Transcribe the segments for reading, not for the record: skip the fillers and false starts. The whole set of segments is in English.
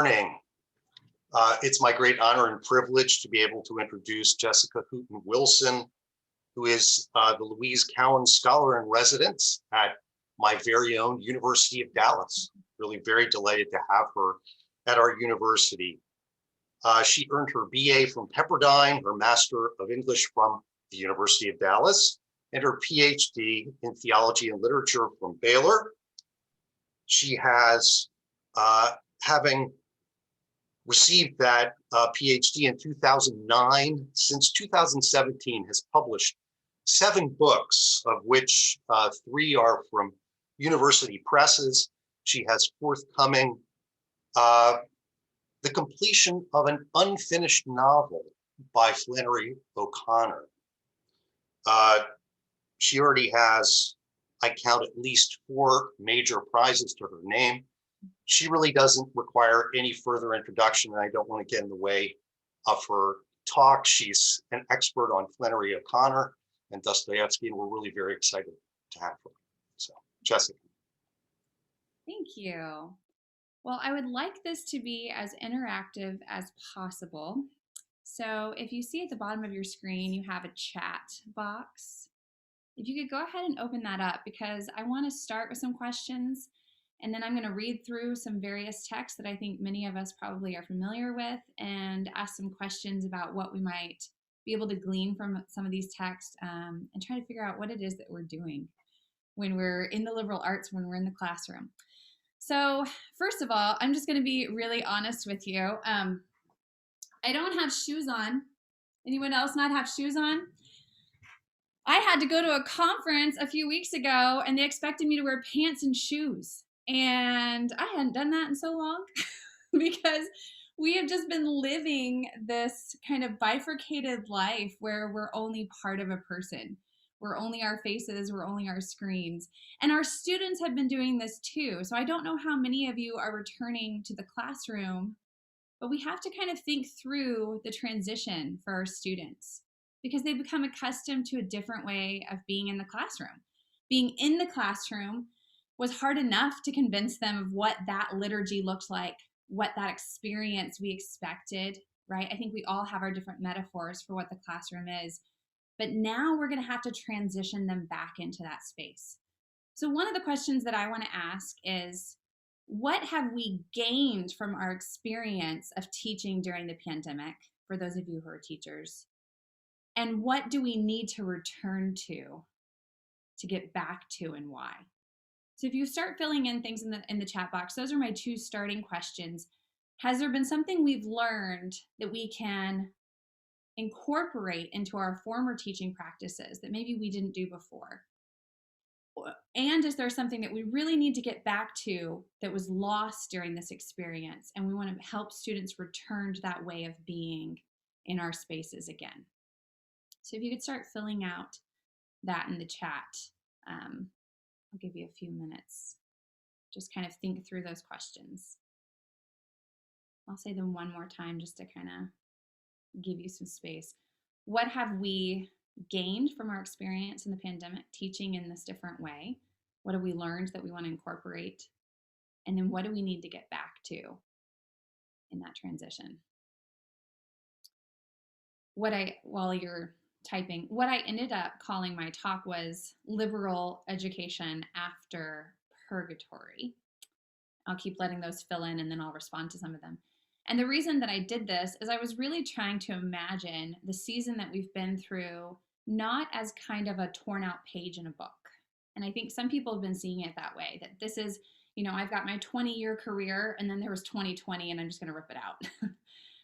Morning. It's my great honor and privilege to be able to introduce Jessica Hooten Wilson, who is the Louise Cowan Scholar in Residence at my very own University of Dallas. Really very delighted to have her at our university. She earned her BA from Pepperdine, her Master of English from the University of Dallas, and her PhD in Theology and Literature from Baylor. She has, having received that PhD in 2009, since 2017 has published 7 books, of which 3 are from university presses. She has forthcoming the completion of an unfinished novel by Plenary O'Connor. She already has, I count, at least 4 major prizes to her name. She really doesn't require any further introduction, and I don't want to get in the way of her talk. She's an expert on Flannery O'Connor and Dostoevsky, and we're really very excited to have her. So, Jessica. Thank you. Well, I would like this to be as interactive as possible. So if you see at the bottom of your screen, you have a chat box. If you could go ahead and open that up, because I want to start with some questions, and then I'm going to read through some various texts that I think many of us probably are familiar with and ask some questions about what we might be able to glean from some of these texts, and try to figure out what it is that we're doing when we're in the liberal arts, when we're in the classroom. So first of all, I'm just going to be really honest with you. I don't have shoes on. Anyone else not have shoes on? I had to go to a conference a few weeks ago and they expected me to wear pants and shoes. And I hadn't done that in so long because we have just been living this kind of bifurcated life where we're only part of a person. We're only our faces, we're only our screens. And our students have been doing this too. So I don't know how many of you are returning to the classroom, but we have to kind of think through the transition for our students because they become accustomed to a different way of being in the classroom. Being in the classroom was hard enough to convince them of what that liturgy looked like, what that experience we expected, right? I think we all have our different metaphors for what the classroom is. But now we're going to have to transition them back into that space. So one of the questions that I want to ask is, what have we gained from our experience of teaching during the pandemic, for those of you who are teachers? And what do we need to return to get back to, and why? So if you start filling in things in the chat box, those are my 2 starting questions. Has there been something we've learned that we can incorporate into our former teaching practices that maybe we didn't do before? And is there something that we really need to get back to that was lost during this experience, and we want to help students return to that way of being in our spaces again? So if you could start filling out that in the chat, I'll give you a few minutes. Just kind of think through those questions. I'll say them one more time just to kind of give you some space. What have we gained from our experience in the pandemic teaching in this different way? What have we learned that we want to incorporate? And then what do we need to get back to in that transition? While you're typing, what I ended up calling my talk was Liberal Education After Purgatory. I'll keep letting those fill in and then I'll respond to some of them. And the reason that I did this is I was really trying to imagine the season that we've been through not as kind of a torn out page in a book. And I think some people have been seeing it that way, that this is, I've got my 20-year career and then there was 2020 and I'm just going to rip it out,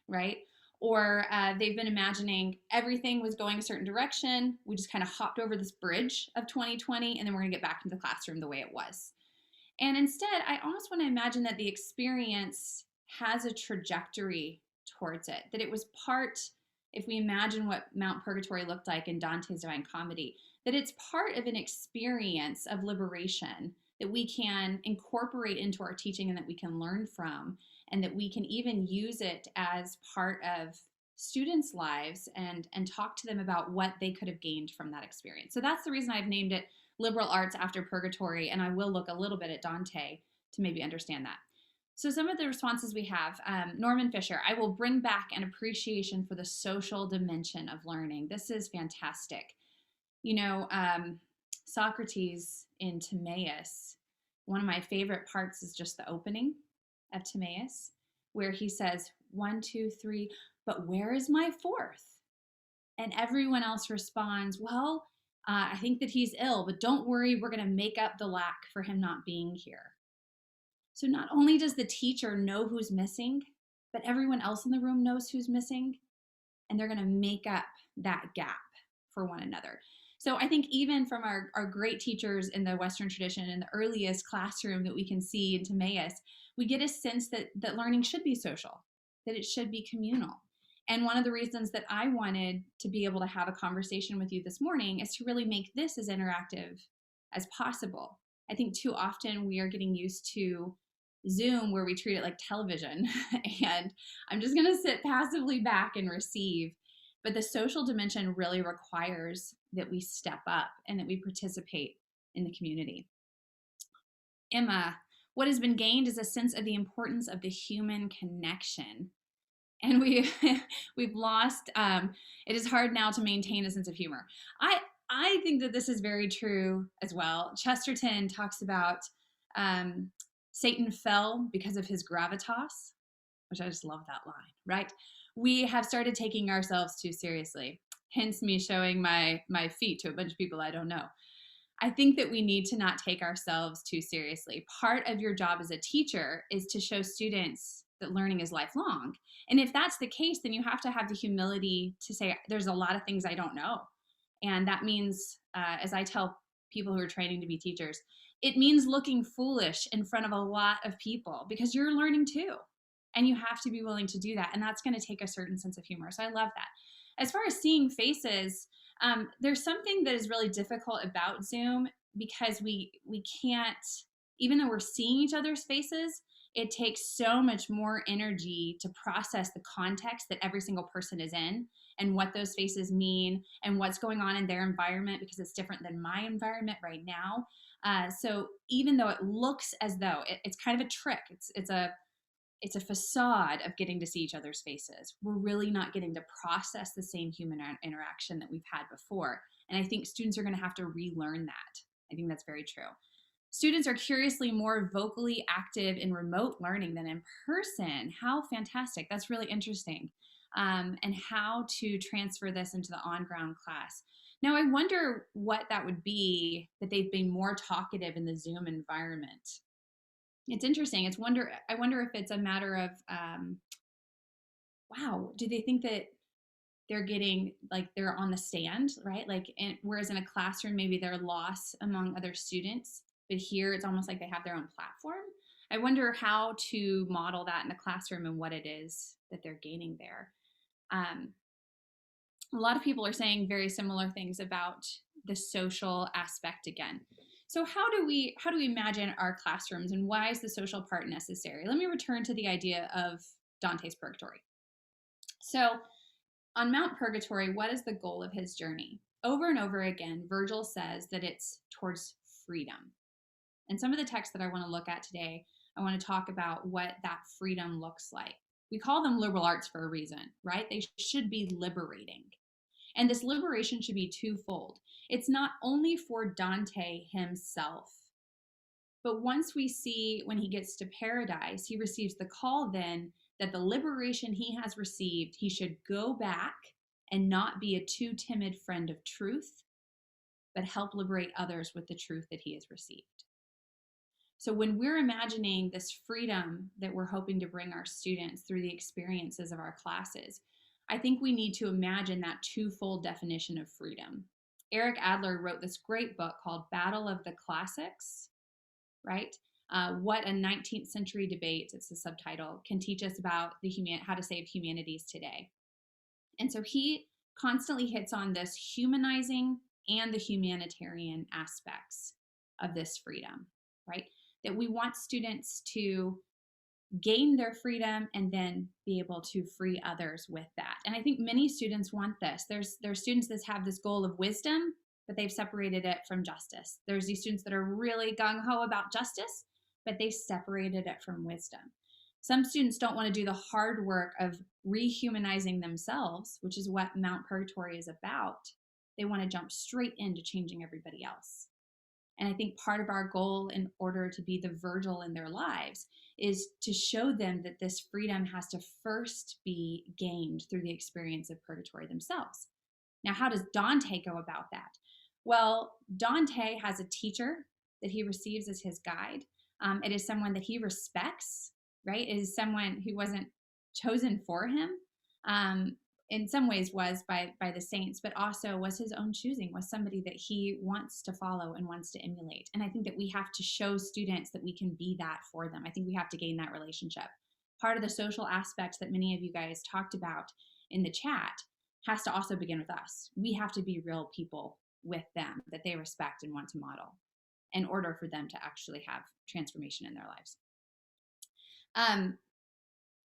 right? Or they've been imagining everything was going a certain direction. We just kind of hopped over this bridge of 2020 and then we're going to get back into the classroom the way it was. And instead, I almost want to imagine that the experience has a trajectory towards it, that it was part, if we imagine what Mount Purgatory looked like in Dante's Divine Comedy, that it's part of an experience of liberation that we can incorporate into our teaching and that we can learn from, and that we can even use it as part of students' lives and talk to them about what they could have gained from that experience. So that's the reason I've named it Liberal Arts After Purgatory, and I will look a little bit at Dante to maybe understand that. So some of the responses we have, Norman Fisher, I will bring back an appreciation for the social dimension of learning. This is fantastic. You know, Socrates in Timaeus, one of my favorite parts is just the opening of Timaeus, where he says, 1, 2, 3, but where is my fourth? And everyone else responds, well, I think that he's ill, but don't worry, we're going to make up the lack for him not being here. So not only does the teacher know who's missing, but everyone else in the room knows who's missing, and they're going to make up that gap for one another. So I think even from our great teachers in the Western tradition, in the earliest classroom that we can see in Timaeus, we get a sense that learning should be social, that it should be communal. And one of the reasons that I wanted to be able to have a conversation with you this morning is to really make this as interactive as possible. I think too often we are getting used to Zoom where we treat it like television and I'm just going to sit passively back and receive. But the social dimension really requires that we step up and that we participate in the community. Emma, what has been gained is a sense of the importance of the human connection. And we've lost, it is hard now to maintain a sense of humor. I think that this is very true as well. Chesterton talks about Satan fell because of his gravitas, which I just love that line, right? We have started taking ourselves too seriously, hence me showing my feet to a bunch of people I don't know. I think that we need to not take ourselves too seriously. Part of your job as a teacher is to show students that learning is lifelong. And if that's the case, then you have to have the humility to say, there's a lot of things I don't know. And that means, as I tell people who are training to be teachers, it means looking foolish in front of a lot of people because you're learning too. And you have to be willing to do that. And that's going to take a certain sense of humor. So I love that. As far as seeing faces, there's something that is really difficult about Zoom because we can't, even though we're seeing each other's faces, it takes so much more energy to process the context that every single person is in and what those faces mean and what's going on in their environment because it's different than my environment right now. So even though it looks as though it's kind of a trick, it's a facade of getting to see each other's faces, we're really not getting to process the same human interaction that we've had before. And I think students are going to have to relearn that. I think that's very true. Students are curiously more vocally active in remote learning than in person. How fantastic. That's really interesting. And how to transfer this into the on-ground class. Now, I wonder what that would be that they've been more talkative in the Zoom environment. It's interesting. I wonder if it's a matter of, wow, do they think that they're getting, like, they're on the stand, right? Like, whereas in a classroom, maybe they're lost among other students, but here it's almost like they have their own platform. I wonder how to model that in the classroom and what it is that they're gaining there. A lot of people are saying very similar things about the social aspect again. So how do we imagine our classrooms and why is the social part necessary? Let me return to the idea of Dante's Purgatory. So on Mount Purgatory, what is the goal of his journey? Over and over again, Virgil says that it's towards freedom. And some of the texts that I want to look at today, I want to talk about what that freedom looks like. We call them liberal arts for a reason, right? They should be liberating. And this liberation should be twofold. It's not only for Dante himself, but once we see when he gets to paradise, he receives the call then that the liberation he has received, he should go back and not be a too timid friend of truth, but help liberate others with the truth that he has received. So when we're imagining this freedom that we're hoping to bring our students through the experiences of our classes, I think we need to imagine that twofold definition of freedom. Eric Adler wrote this great book called Battle of the Classics, right? What a 19th century debate, it's the subtitle, can teach us about how to save humanities today. And so he constantly hits on this humanizing and the humanitarian aspects of this freedom, right? That we want students to gain their freedom and then be able to free others with that. And I think many students want this. There's students that have this goal of wisdom, but they've separated it from justice. There's these students that are really gung-ho about justice, but they've separated it from wisdom. Some students don't want to do the hard work of rehumanizing themselves, which is what Mount Purgatory is about. They want to jump straight into changing everybody else. And I think part of our goal in order to be the Virgil in their lives is to show them that this freedom has to first be gained through the experience of purgatory themselves. Now, how does Dante go about that? Well, Dante has a teacher that he receives as his guide. It is someone that he respects, right? It is someone who wasn't chosen for him. In some ways was by the saints, but also was his own choosing, was somebody that he wants to follow and wants to emulate. And I think that we have to show students that we can be that for them. I think we have to gain that relationship. Part of the social aspect that many of you guys talked about in the chat has to also begin with us. We have to be real people with them that they respect and want to model in order for them to actually have transformation in their lives.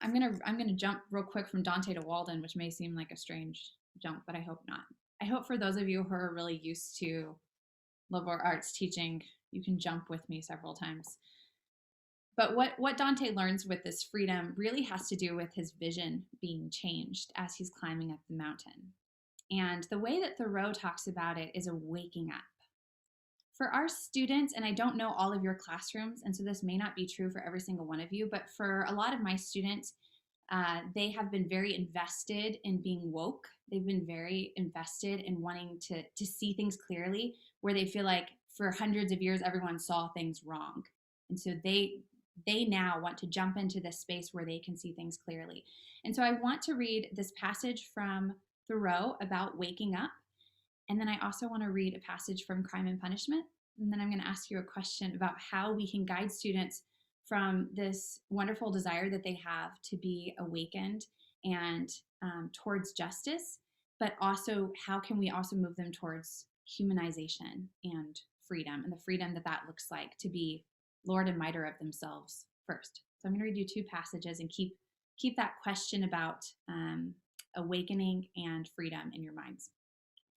I'm gonna jump real quick from Dante to Walden, which may seem like a strange jump, but I hope not. I hope for those of you who are really used to liberal arts teaching, you can jump with me several times. But what Dante learns with this freedom really has to do with his vision being changed as he's climbing up the mountain. And the way that Thoreau talks about it is a waking up. For our students, and I don't know all of your classrooms, and so this may not be true for every single one of you, but for a lot of my students, they have been very invested in being woke. They've been very invested in wanting to see things clearly, where they feel like for hundreds of years, everyone saw things wrong. And so they now want to jump into this space where they can see things clearly. And so I want to read this passage from Thoreau about waking up. And then I also want to read a passage from Crime and Punishment. And then I'm going to ask you a question about how we can guide students from this wonderful desire that they have to be awakened and towards justice, but also how can we also move them towards humanization and freedom, and the freedom that that looks like to be Lord and Mitre of themselves first. So I'm going to read you two passages and keep that question about awakening and freedom in your minds.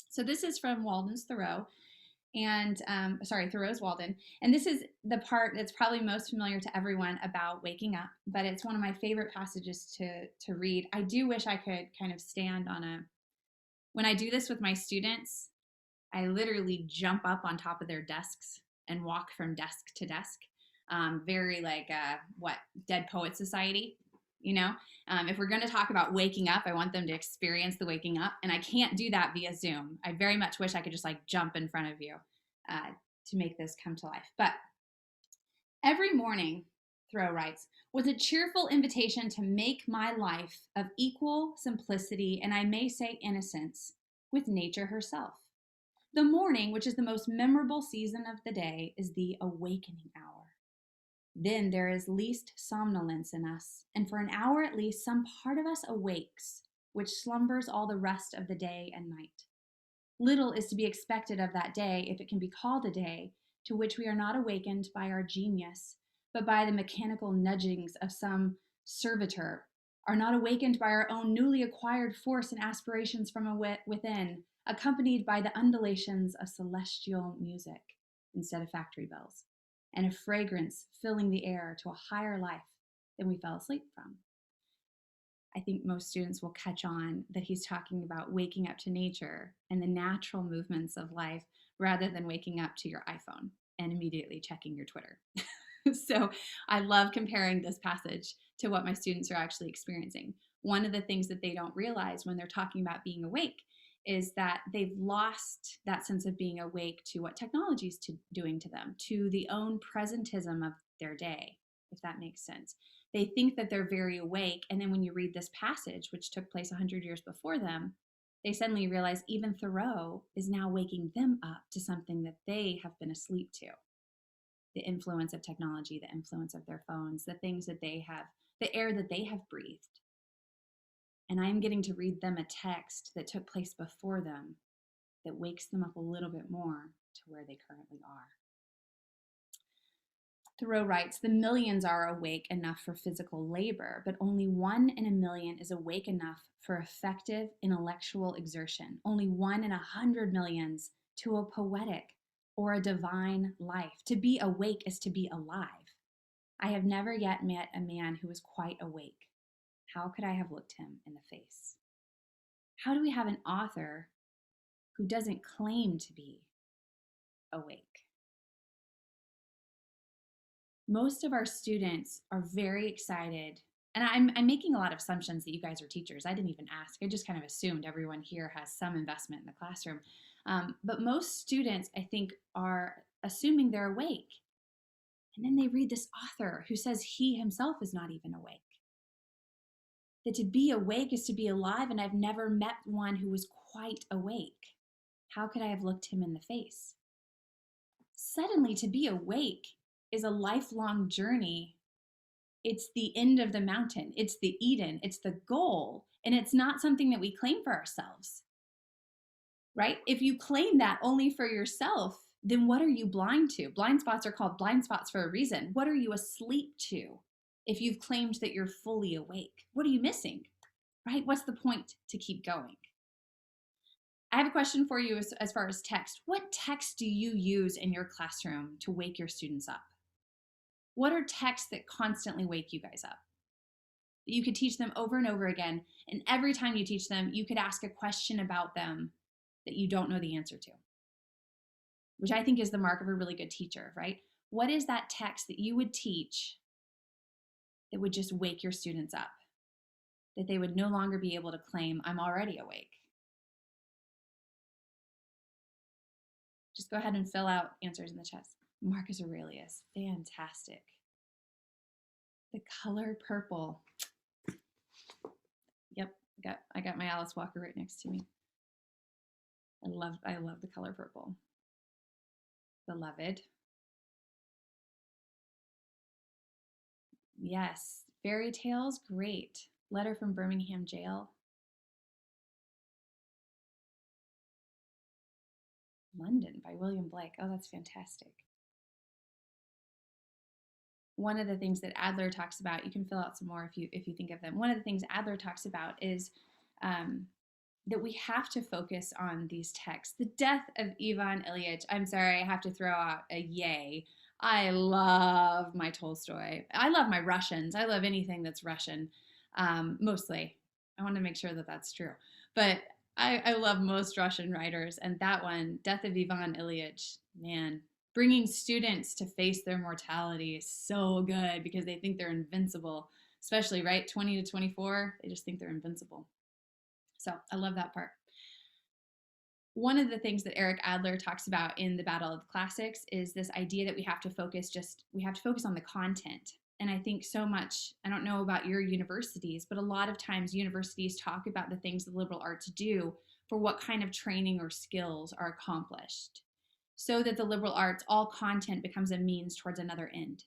So this is from Walden's Thoreau, and Thoreau's Walden. And this is the part that's probably most familiar to everyone about waking up, but it's one of my favorite passages to read. I do wish I could kind of stand on when I do this with my students, I literally jump up on top of their desks and walk from desk to desk. Very like, Dead Poet Society. If we're going to talk about waking up, I want them to experience the waking up, and I can't do that via Zoom. I very much wish I could just like jump in front of you to make this come to life. But every morning, Thoreau writes, was a cheerful invitation to make my life of equal simplicity, and I may say innocence, with nature herself. The morning, which is the most memorable season of the day, is the awakening hour. Then there is least somnolence in us, and for an hour at least some part of us awakes, which slumbers all the rest of the day and night. Little is to be expected of that day, if it can be called a day, to which we are not awakened by our genius, but by the mechanical nudgings of some servitor, are not awakened by our own newly acquired force and aspirations from within, accompanied by the undulations of celestial music instead of factory bells, and a fragrance filling the air to a higher life than we fell asleep from. I think most students will catch on that he's talking about waking up to nature and the natural movements of life rather than waking up to your iPhone and immediately checking your Twitter. So I love comparing this passage to what my students are actually experiencing. One of the things that they don't realize when they're talking about being awake is that they've lost that sense of being awake to what technology is doing to them, to the own presentism of their day, if that makes sense. They think that they're very awake, and then when you read this passage, which took place 100 years before them, they suddenly realize even Thoreau is now waking them up to something that they have been asleep to. The influence of technology, the influence of their phones, the things that they have, the air that they have breathed. And I'm getting to read them a text that took place before them that wakes them up a little bit more to where they currently are. Thoreau writes, the millions are awake enough for physical labor, but only 1 in a million is awake enough for effective intellectual exertion. Only 1 in 100 millions to a poetic or a divine life. To be awake is to be alive. I have never yet met a man who was quite awake. How could I have looked him in the face? How do we have an author who doesn't claim to be awake? Most of our students are very excited, and I'm making a lot of assumptions that you guys are teachers. I didn't even ask. I just kind of assumed everyone here has some investment in the classroom. But most students, I think, are assuming they're awake. And then they read this author who says he himself is not even awake. That to be awake is to be alive, and I've never met one who was quite awake. How could I have looked him in the face? Suddenly, to be awake is a lifelong journey. It's the end of the mountain. It's the Eden. It's the goal. And it's not something that we claim for ourselves, right? If you claim that only for yourself, then what are you blind to? Blind spots are called blind spots for a reason. What are you asleep to if you've claimed that you're fully awake? What are you missing, right? What's the point to keep going? I have a question for you as far as text. What text do you use in your classroom to wake your students up? What are texts that constantly wake you guys up? You could teach them over and over again, and every time you teach them, you could ask a question about them that you don't know the answer to, which I think is the mark of a really good teacher, right? What is that text that you would teach that would just wake your students up, that they would no longer be able to claim, I'm already awake? Just go ahead and fill out answers in the chat. Marcus Aurelius, fantastic. The color purple. Yep, I got my Alice Walker right next to me. I love the color purple. Beloved. Yes, fairy tales, great. Letter from Birmingham Jail. London by William Blake. Oh, that's fantastic. One of the things that Adler talks about, you can fill out some more if you think of them. One of the things Adler talks about is that we have to focus on these texts. The Death of Ivan Ilyich. I'm sorry, I have to throw out a yay. I love my Tolstoy. I love my Russians. I love anything that's Russian, mostly. I want to make sure that that's true. But I love most Russian writers. And that one, Death of Ivan Ilyich, man, bringing students to face their mortality is so good because they think they're invincible, especially, right? 20 to 24, they just think they're invincible. So I love that part. One of the things that Eric Adler talks about in The Battle of the Classics is this idea that we have to focus on the content. And I think so much, I don't know about your universities, but a lot of times universities talk about the things the liberal arts do for what kind of training or skills are accomplished, so that the liberal arts, all content becomes a means towards another end,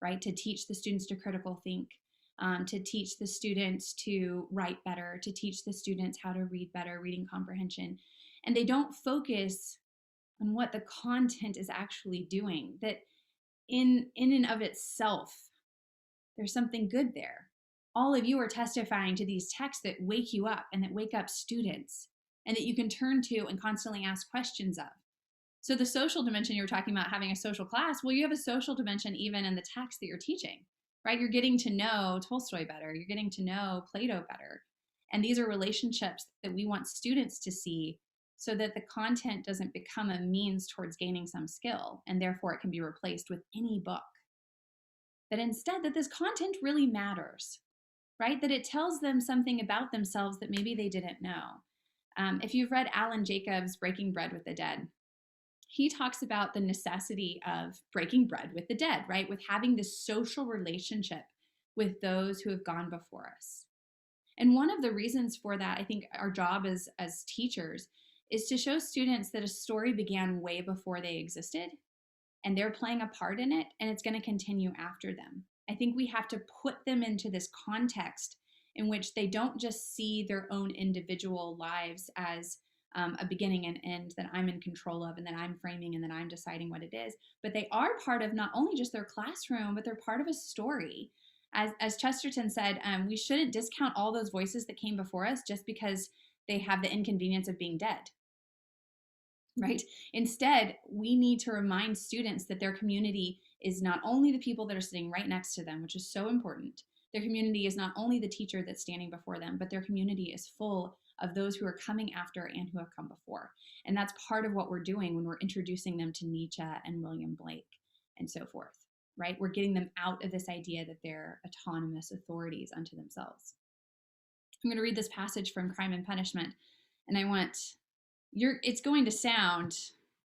right? To teach the students to critical think, to teach the students to write better, to teach the students how to read better, reading comprehension. And they don't focus on what the content is actually doing, that in and of itself, there's something good there. All of you are testifying to these texts that wake you up and that wake up students and that you can turn to and constantly ask questions of. So the social dimension, you were talking about having a social class, well, you have a social dimension even in the text that you're teaching, right? You're getting to know Tolstoy better. You're getting to know Plato better. And these are relationships that we want students to see so that the content doesn't become a means towards gaining some skill, and therefore it can be replaced with any book. But instead, that this content really matters, right? That it tells them something about themselves that maybe they didn't know. If you've read Alan Jacobs' Breaking Bread with the Dead, he talks about the necessity of breaking bread with the dead, right? With having this social relationship with those who have gone before us. And one of the reasons for that, I think our job as teachers is to show students that a story began way before they existed and they're playing a part in it, and it's going to continue after them. I think we have to put them into this context in which they don't just see their own individual lives as a beginning and end that I'm in control of and that I'm framing and that I'm deciding what it is, but they are part of not only just their classroom, but they're part of a story. As Chesterton said, we shouldn't discount all those voices that came before us just because they have the inconvenience of being dead. right? Instead, we need to remind students that their community is not only the people that are sitting right next to them, which is so important. Their community is not only the teacher that's standing before them, but their community is full of those who are coming after and who have come before. And that's part of what we're doing when we're introducing them to Nietzsche and William Blake and so forth, right? We're getting them out of this idea that they're autonomous authorities unto themselves. I'm going to read this passage from Crime and Punishment, and I want it's going to sound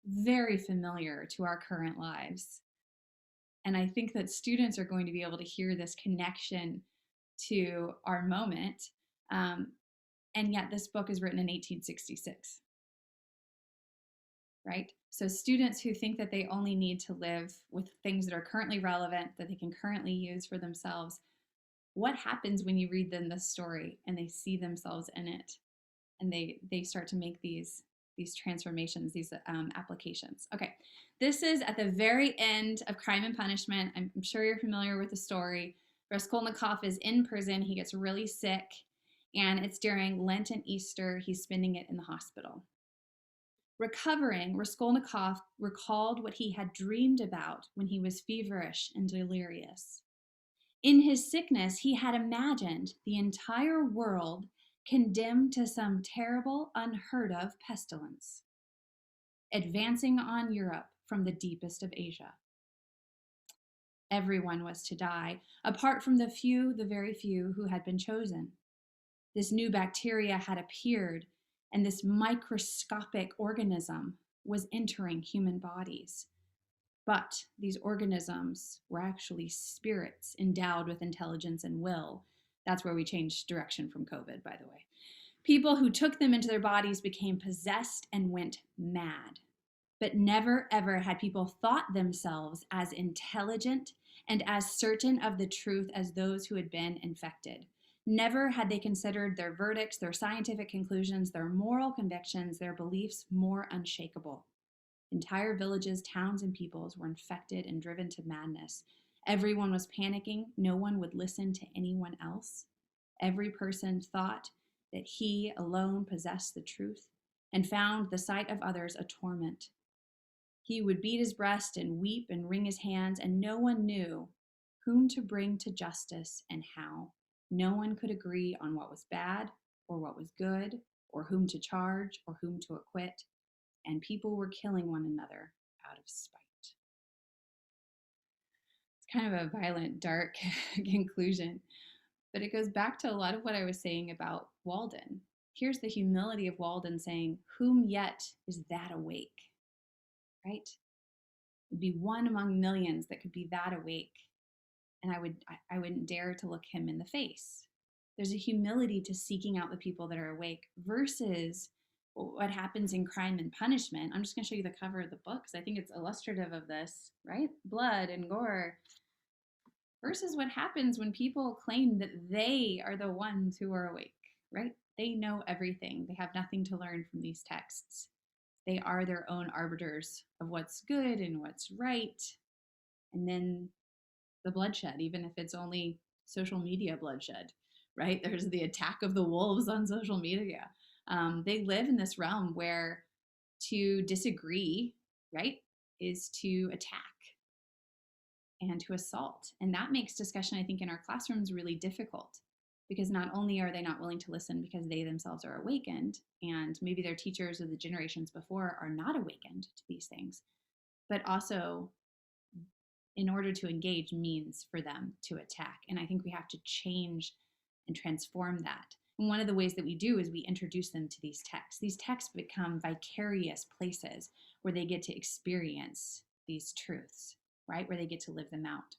very familiar to our current lives. And I think that students are going to be able to hear this connection to our moment. And yet this book is written in 1866, right? So students who think that they only need to live with things that are currently relevant, that they can currently use for themselves, what happens when you read them this story and they see themselves in it, and they start to make these transformations, these applications? Okay, this is at the very end of Crime and Punishment. I'm sure you're familiar with the story. Raskolnikov is in prison. He gets really sick, and it's during Lent and Easter. He's spending it in the hospital. Recovering, Raskolnikov recalled what he had dreamed about when he was feverish and delirious. In his sickness, he had imagined the entire world condemned to some terrible, unheard of pestilence, advancing on Europe from the deepest of Asia. Everyone was to die, apart from the few, the very few, who had been chosen. This new bacteria had appeared, and this microscopic organism was entering human bodies. But these organisms were actually spirits endowed with intelligence and will. That's where we changed direction from COVID, by the way. People who took them into their bodies became possessed and went mad. But never ever had people thought themselves as intelligent and as certain of the truth as those who had been infected. Never had they considered their verdicts, their scientific conclusions, their moral convictions, their beliefs more unshakable. Entire villages, towns, and peoples were infected and driven to madness. Everyone was panicking. No one would listen to anyone else. Every person thought that he alone possessed the truth and found the sight of others a torment. He would beat his breast and weep and wring his hands, and no one knew whom to bring to justice and how. No one could agree on what was bad or what was good, or whom to charge or whom to acquit, and people were killing one another out of spite. It's kind of a violent, dark conclusion, but it goes back to a lot of what I was saying about Walden. Here's the humility of Walden saying, "Whom yet is that awake?" Right? It'd be one among millions that could be that awake, and I wouldn't dare to look him in the face. There's a humility to seeking out the people that are awake versus what happens in Crime and Punishment. I'm just going to show you the cover of the book because I think it's illustrative of this, right? Blood and gore. Versus what happens when people claim that they are the ones who are awake, right? They know everything. They have nothing to learn from these texts. They are their own arbiters of what's good and what's right. And then the bloodshed, even if it's only social media bloodshed, right? There's the attack of the wolves on social media. They live in this realm where to disagree, right, is to attack and to assault. And that makes discussion, I think, in our classrooms really difficult because not only are they not willing to listen because they themselves are awakened, and maybe their teachers of the generations before are not awakened to these things, but also in order to engage means for them to attack. And I think we have to change and transform that. And one of the ways that we do is we introduce them to these texts. These texts become vicarious places where they get to experience these truths, right? Where they get to live them out.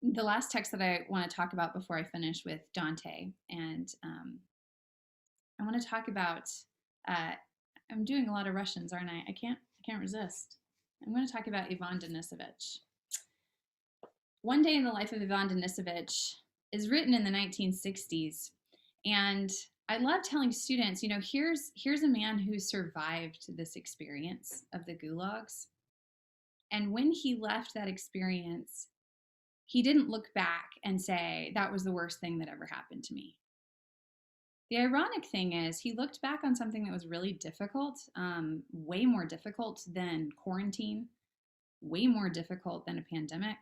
The last text that I want to talk about before I finish with Dante, and I want to talk about, I'm doing a lot of Russians, aren't I? I can't resist. I'm going to talk about Ivan Denisovich. One Day in the Life of Ivan Denisovich is written in the 1960s. And I love telling students, here's a man who survived this experience of the gulags. And when he left that experience, he didn't look back and say, that was the worst thing that ever happened to me. The ironic thing is, he looked back on something that was really difficult, way more difficult than quarantine, way more difficult than a pandemic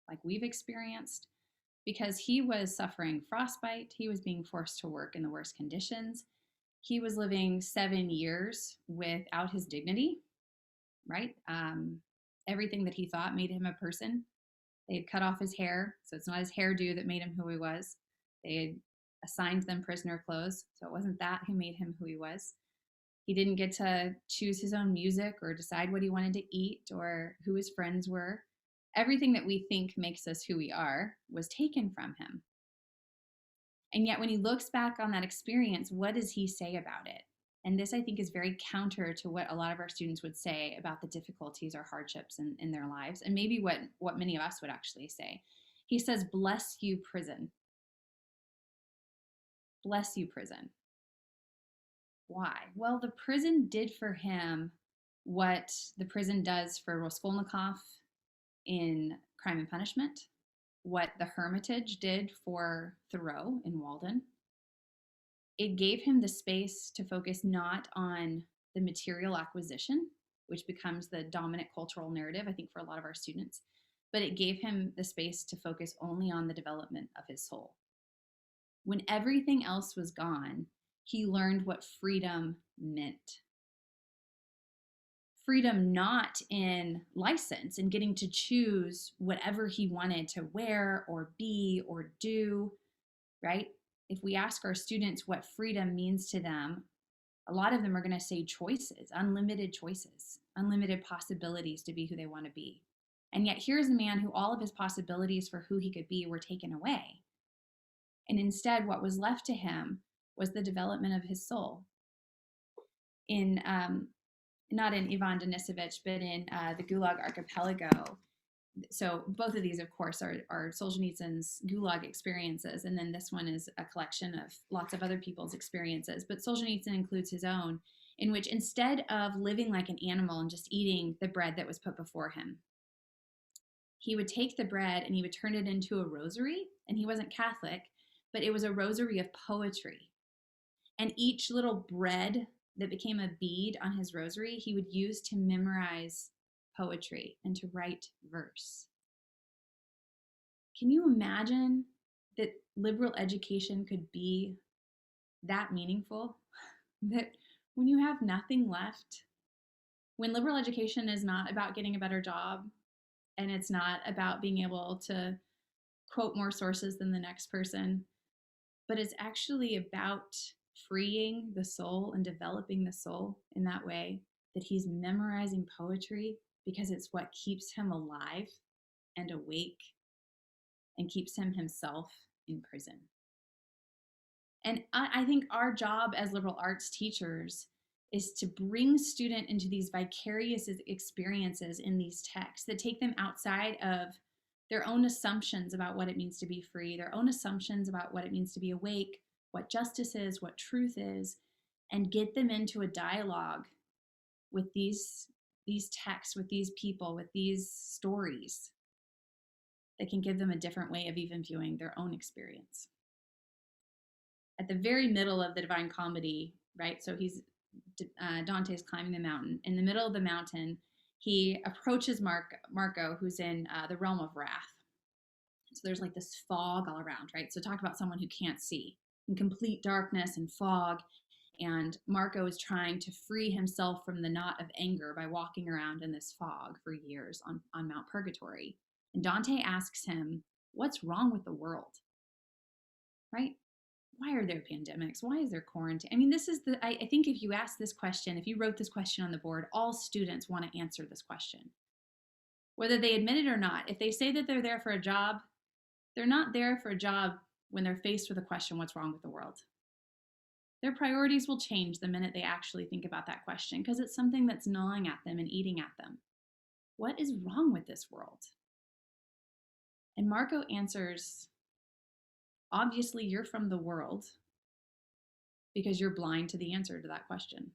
like we've experienced, because he was suffering frostbite. He was being forced to work in the worst conditions. He was living 7 years without his dignity, right? Everything that he thought made him a person. They had cut off his hair, so it's not his hairdo that made him who he was. They had assigned them prisoner clothes, so it wasn't that who made him who he was. He didn't get to choose his own music or decide what he wanted to eat or who his friends were. Everything that we think makes us who we are was taken from him. And yet, when he looks back on that experience, what does he say about it? And this, I think, is very counter to what a lot of our students would say about the difficulties or hardships in their lives, and maybe what many of us would actually say. He says, "Bless you, prison. Bless you, prison." Why? Well, the prison did for him what the prison does for Raskolnikov in Crime and Punishment, what the Hermitage did for Thoreau in Walden. It gave him the space to focus not on the material acquisition, which becomes the dominant cultural narrative, I think, for a lot of our students, but it gave him the space to focus only on the development of his soul. When everything else was gone, he learned what freedom meant. Freedom not in license and getting to choose whatever he wanted to wear or be or do, right? If we ask our students what freedom means to them, a lot of them are going to say choices, unlimited possibilities to be who they want to be. And yet here's a man who all of his possibilities for who he could be were taken away. And instead, what was left to him was the development of his soul. In not in Ivan Denisovich, but in the Gulag Archipelago. So both of these, of course, are Solzhenitsyn's Gulag experiences, and then this one is a collection of lots of other people's experiences. But Solzhenitsyn includes his own, in which instead of living like an animal and just eating the bread that was put before him, he would take the bread and he would turn it into a rosary, and he wasn't Catholic, but it was a rosary of poetry. And each little bread that became a bead on his rosary, he would use to memorize poetry and to write verse. Can you imagine that liberal education could be that meaningful? That when you have nothing left, when liberal education is not about getting a better job, and it's not about being able to quote more sources than the next person, but it's actually about freeing the soul and developing the soul in that way, that he's memorizing poetry because it's what keeps him alive and awake and keeps him himself in prison. And I think our job as liberal arts teachers is to bring student into these vicarious experiences in these texts that take them outside of their own assumptions about what it means to be free, their own assumptions about what it means to be awake, what justice is, what truth is, and get them into a dialogue with these texts, with these people, with these stories that can give them a different way of even viewing their own experience. At the very middle of the Divine Comedy, right? So Dante's climbing the mountain. In the middle of the mountain, he approaches Marco, who's in the realm of wrath. So there's like this fog all around, right? So talk about someone who can't see, in complete darkness and fog. And Marco is trying to free himself from the knot of anger by walking around in this fog for years on Mount Purgatory. And Dante asks him, what's wrong with the world? Right? Why are there pandemics? Why is there quarantine? I mean, this is I think if you ask this question, if you wrote this question on the board, all students want to answer this question. Whether they admit it or not, if they say that they're there for a job, they're not there for a job when they're faced with a question, what's wrong with the world? Their priorities will change the minute they actually think about that question, because it's something that's gnawing at them and eating at them. What is wrong with this world? And Marco answers, obviously you're from the world because you're blind to the answer to that question.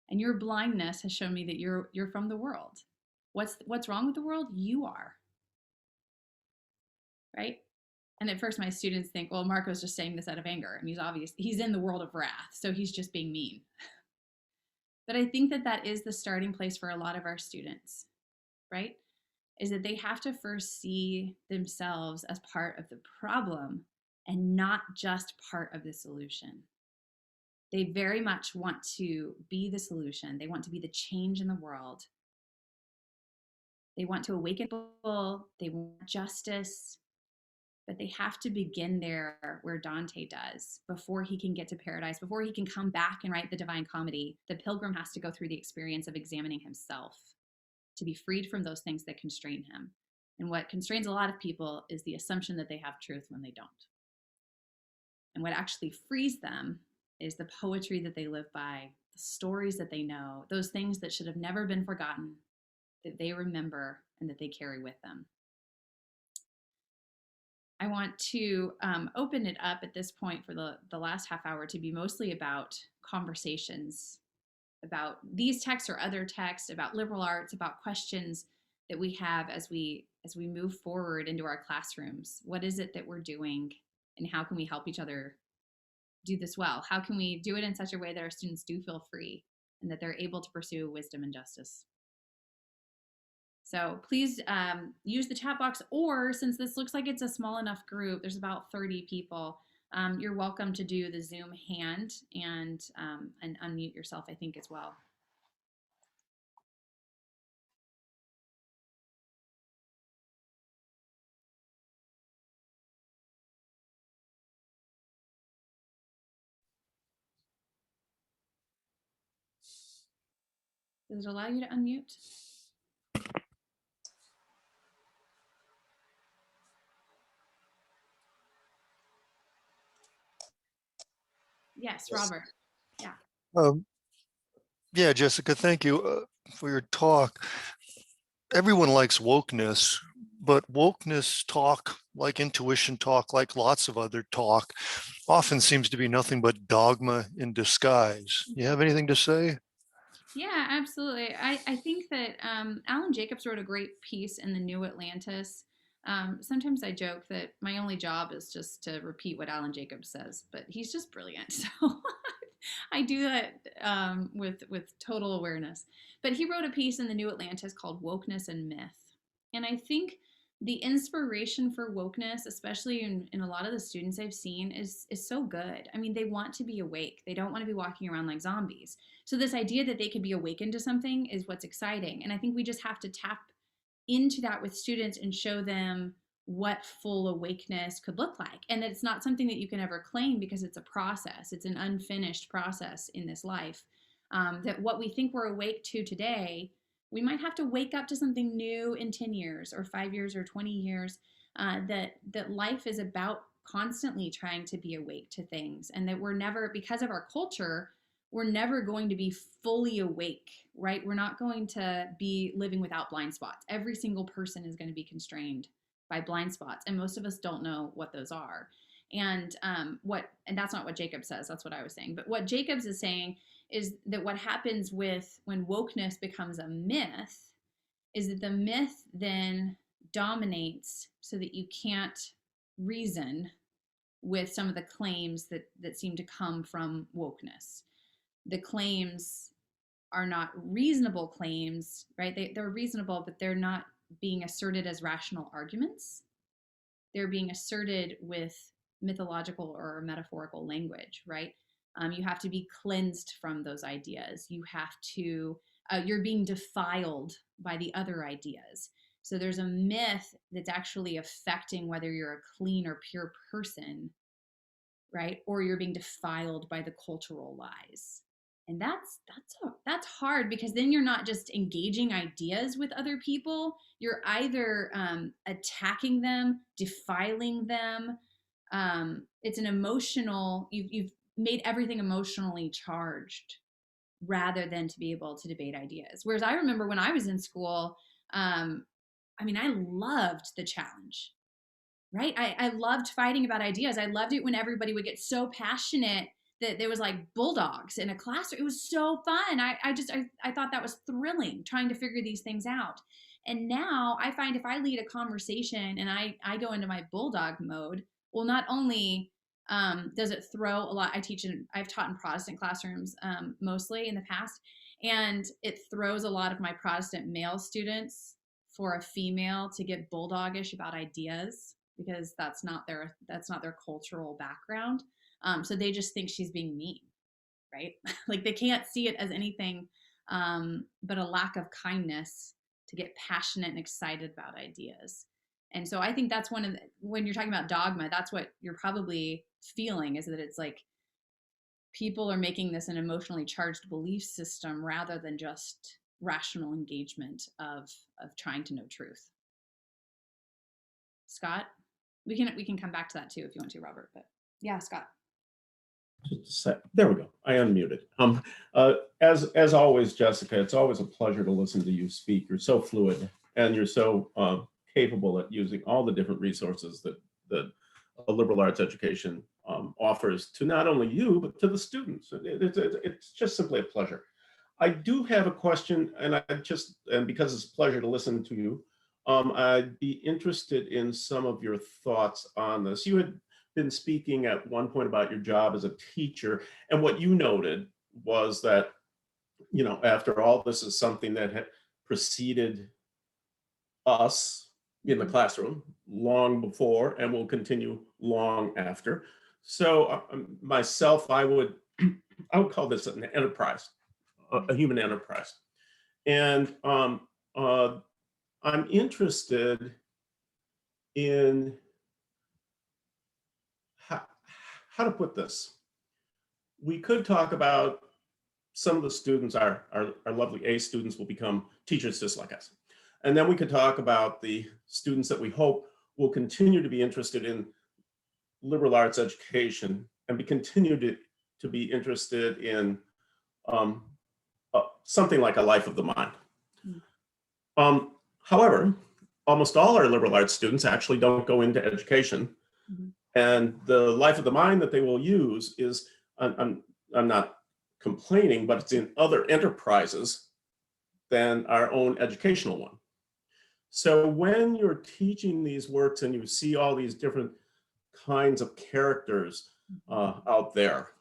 And your blindness has shown me that you're from the world. What's wrong with the world? You are. Right? And at first my students think, well, Marco's just saying this out of anger. I mean, he's in the world of wrath, so he's just being mean. But I think that that is the starting place for a lot of our students, right? Is that they have to first see themselves as part of the problem and not just part of the solution. They very much want to be the solution. They want to be the change in the world. They want to awaken people. They want justice. But they have to begin there where Dante does before he can get to paradise, before he can come back and write the Divine Comedy. The pilgrim has to go through the experience of examining himself to be freed from those things that constrain him. And what constrains a lot of people is the assumption that they have truth when they don't. And what actually frees them is the poetry that they live by, the stories that they know, those things that should have never been forgotten, that they remember and that they carry with them. I want to open it up at this point for the last half hour to be mostly about conversations about these texts or other texts, about liberal arts, about questions that we have as we move forward into our classrooms. What is it that we're doing, and how can we help each other do this well? How can we do it in such a way that our students do feel free and that they're able to pursue wisdom and justice? So please use the chat box, or since this looks like it's a small enough group, there's about 30 people, you're welcome to do the Zoom hand and unmute yourself, I think, as well. Does it allow you to unmute? Yes, Robert. Yeah. Yeah, Jessica, thank you for your talk. Everyone likes wokeness, but wokeness talk, like intuition talk, like lots of other talk, often seems to be nothing but dogma in disguise. You have anything to say? Yeah, absolutely. I think that Alan Jacobs wrote a great piece in the New Atlantis. Sometimes I joke that my only job is just to repeat what Alan Jacobs says, but he's just brilliant. So I do that with total awareness. But he wrote a piece in the New Atlantis called Wokeness and Myth. And I think the inspiration for wokeness, especially in a lot of the students I've seen, is so good. I mean, they want to be awake. They don't want to be walking around like zombies. So this idea that they could be awakened to something is what's exciting. And I think we just have to tap into that with students and show them what full awakeness could look like. And it's not something that you can ever claim because it's a process. It's an unfinished process in this life. That what we think we're awake to today, we might have to wake up to something new in 10 years or 5 years or 20 years. That life is about constantly trying to be awake to things, and that we're never, because of our culture, we're never going to be fully awake, right? We're not going to be living without blind spots. Every single person is going to be constrained by blind spots, and most of us don't know what those are. And that's not what Jacob says. That's what I was saying. But what Jacobs is saying is that what happens when wokeness becomes a myth is that the myth then dominates so that you can't reason with some of the claims that seem to come from wokeness. The claims are not reasonable claims, right? They're reasonable, but they're not being asserted as rational arguments. They're being asserted with mythological or metaphorical language, right? You have to be cleansed from those ideas. You have to, you're being defiled by the other ideas. So there's a myth that's actually affecting whether you're a clean or pure person, right? Or you're being defiled by the cultural lies. And that's hard, because then you're not just engaging ideas with other people. You're either attacking them, defiling them. It's an emotional. You've made everything emotionally charged, rather than to be able to debate ideas. Whereas I remember when I was in school, I loved the challenge. Right? I loved fighting about ideas. I loved it when everybody would get so passionate that there was like bulldogs in a classroom. It was so fun. I thought that was thrilling, trying to figure these things out. And now I find if I lead a conversation and I go into my bulldog mode, Well, not only does it throw a lot, I've taught in Protestant classrooms mostly in the past, and it throws a lot of my Protestant male students for a female to get bulldogish about ideas, because that's not their cultural background. So they just think she's being mean, right? Like they can't see it as anything but a lack of kindness to get passionate and excited about ideas. And so I think that's when you're talking about dogma, that's what you're probably feeling, is that it's like people are making this an emotionally charged belief system rather than just rational engagement of trying to know truth. Scott, we can come back to that too if you want to, Robert. But yeah, Scott. Just a sec. There we go. I unmuted. As always, Jessica, it's always a pleasure to listen to you speak. You're so fluid, and you're so capable at using all the different resources that a liberal arts education offers to not only you but to the students. It's just simply a pleasure. I do have a question, and because it's a pleasure to listen to you, I'd be interested in some of your thoughts on this. You had been speaking at one point about your job as a teacher, and what you noted was that, after all, this is something that had preceded us in the classroom long before and will continue long after. So myself, I would call this an enterprise, a human enterprise. And I'm interested in how to put this. We could talk about some of the students, our lovely A students, will become teachers just like us. And then we could talk about the students that we hope will continue to be interested in liberal arts education and continue to be interested in something like a life of the mind. However, almost all our liberal arts students actually don't go into education. Mm-hmm. And the life of the mind that they will use is, I'm not complaining, but it's in other enterprises than our own educational one. So when you're teaching these works and you see all these different kinds of characters out there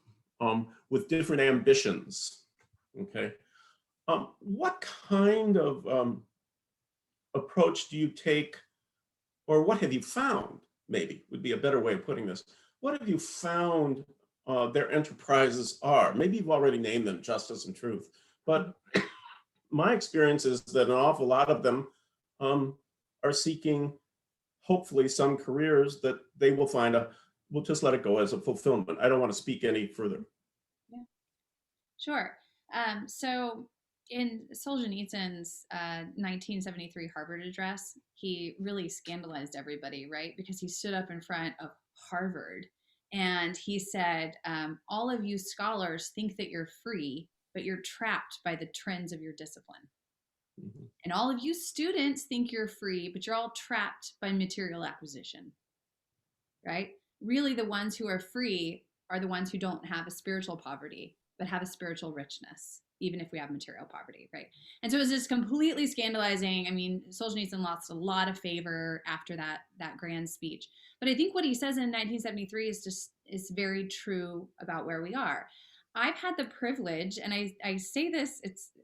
with different ambitions, okay, what kind of approach do you take, or what have you found, maybe would be a better way of putting this. What have you found their enterprises are? Maybe you've already named them, justice and truth, but my experience is that an awful lot of them are seeking, hopefully, some careers that they will find we'll just let it go as a fulfillment. I don't want to speak any further. Yeah, sure. So in Solzhenitsyn's 1973 Harvard address, he really scandalized everybody, right? Because he stood up in front of Harvard and he said, all of you scholars think that you're free, but you're trapped by the trends of your discipline. Mm-hmm. And all of you students think you're free, but you're all trapped by material acquisition, right? Really, the ones who are free are the ones who don't have a spiritual poverty, but have a spiritual richness, even if we have material poverty, right? And so it was just completely scandalizing. I mean, Solzhenitsyn lost a lot of favor after that grand speech. But I think what he says in 1973 is very true about where we are. I've had the privilege, and I say this,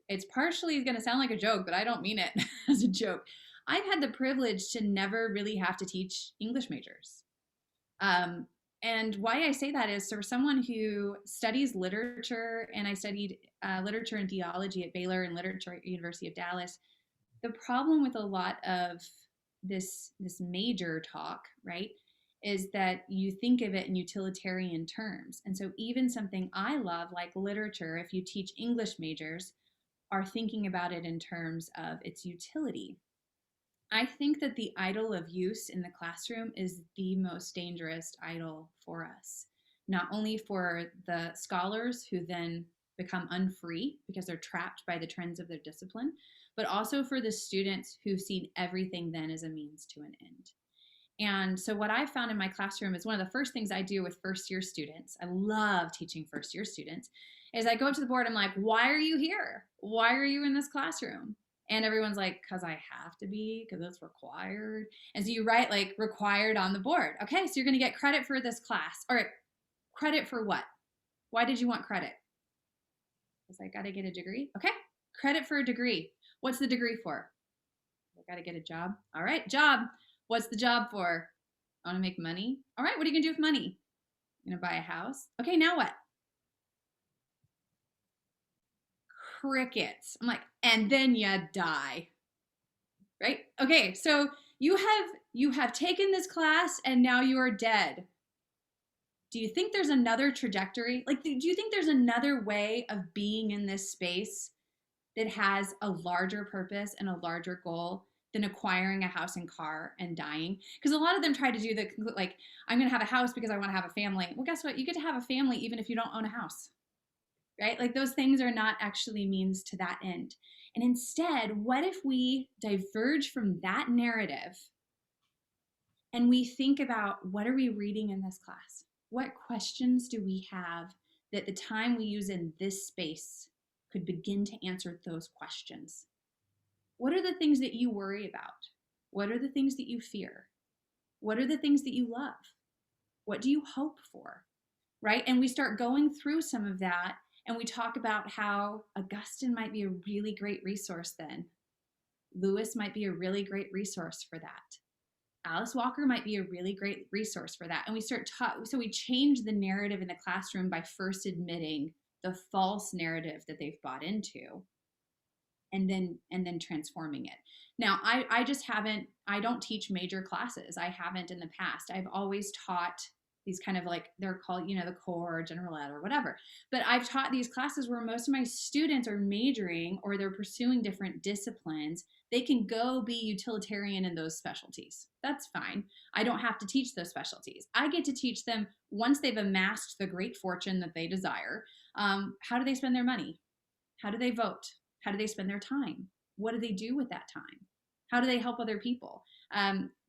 it's partially going to sound like a joke, but I don't mean it as a joke. I've had the privilege to never really have to teach English majors. And why I say that is, for someone who studies literature, and I studied literature and theology at Baylor and literature at University of Dallas, the problem with a lot of this major talk, right, is that you think of it in utilitarian terms. And so even something I love, like literature, if you teach English majors, are thinking about it in terms of its utility. I think that the idol of use in the classroom is the most dangerous idol for us, not only for the scholars who then become unfree because they're trapped by the trends of their discipline, but also for the students who see everything then as a means to an end. And so what I found in my classroom is one of the first things I do with first-year students, I love teaching first-year students, is I go up to the board, I'm like, why are you here? Why are you in this classroom? And everyone's like, because I have to be, because it's required. And so you write like required on the board. Okay, so you're going to get credit for this class. All right, credit for what? Why did you want credit? Because I got to get a degree. Okay, credit for a degree. What's the degree for? I got to get a job. All right, job. What's the job for? I want to make money. All right, what are you going to do with money? I'm going to buy a house. Okay, now what? Crickets. I'm like, and then you die. Right? Okay, so you have taken this class and now you are dead. Do you think there's another trajectory? Like, do you think there's another way of being in this space that has a larger purpose and a larger goal than acquiring a house and car and dying? Because a lot of them try to do the, like, I'm going to have a house because I want to have a family. Well, guess what? You get to have a family even if you don't own a house, right? Like, those things are not actually means to that end. And instead, what if we diverge from that narrative and we think about, what are we reading in this class? What questions do we have that the time we use in this space could begin to answer those questions? What are the things that you worry about? What are the things that you fear? What are the things that you love? What do you hope for? Right? And we start going through some of that, and we talk about how Augustine might be a really great resource then. Lewis might be a really great resource for that. Alice Walker might be a really great resource for that. And we start so we change the narrative in the classroom by first admitting the false narrative that they've bought into, and then transforming it. Now, I just haven't, I don't teach major classes. I haven't in the past. I've always taught these kind of, like, they're called, the core or general ed or whatever. But I've taught these classes where most of my students are majoring or they're pursuing different disciplines. They can go be utilitarian in those specialties. That's fine. I don't have to teach those specialties. I get to teach them, once they've amassed the great fortune that they desire, how do they spend their money? How do they vote? How do they spend their time? What do they do with that time? How do they help other people?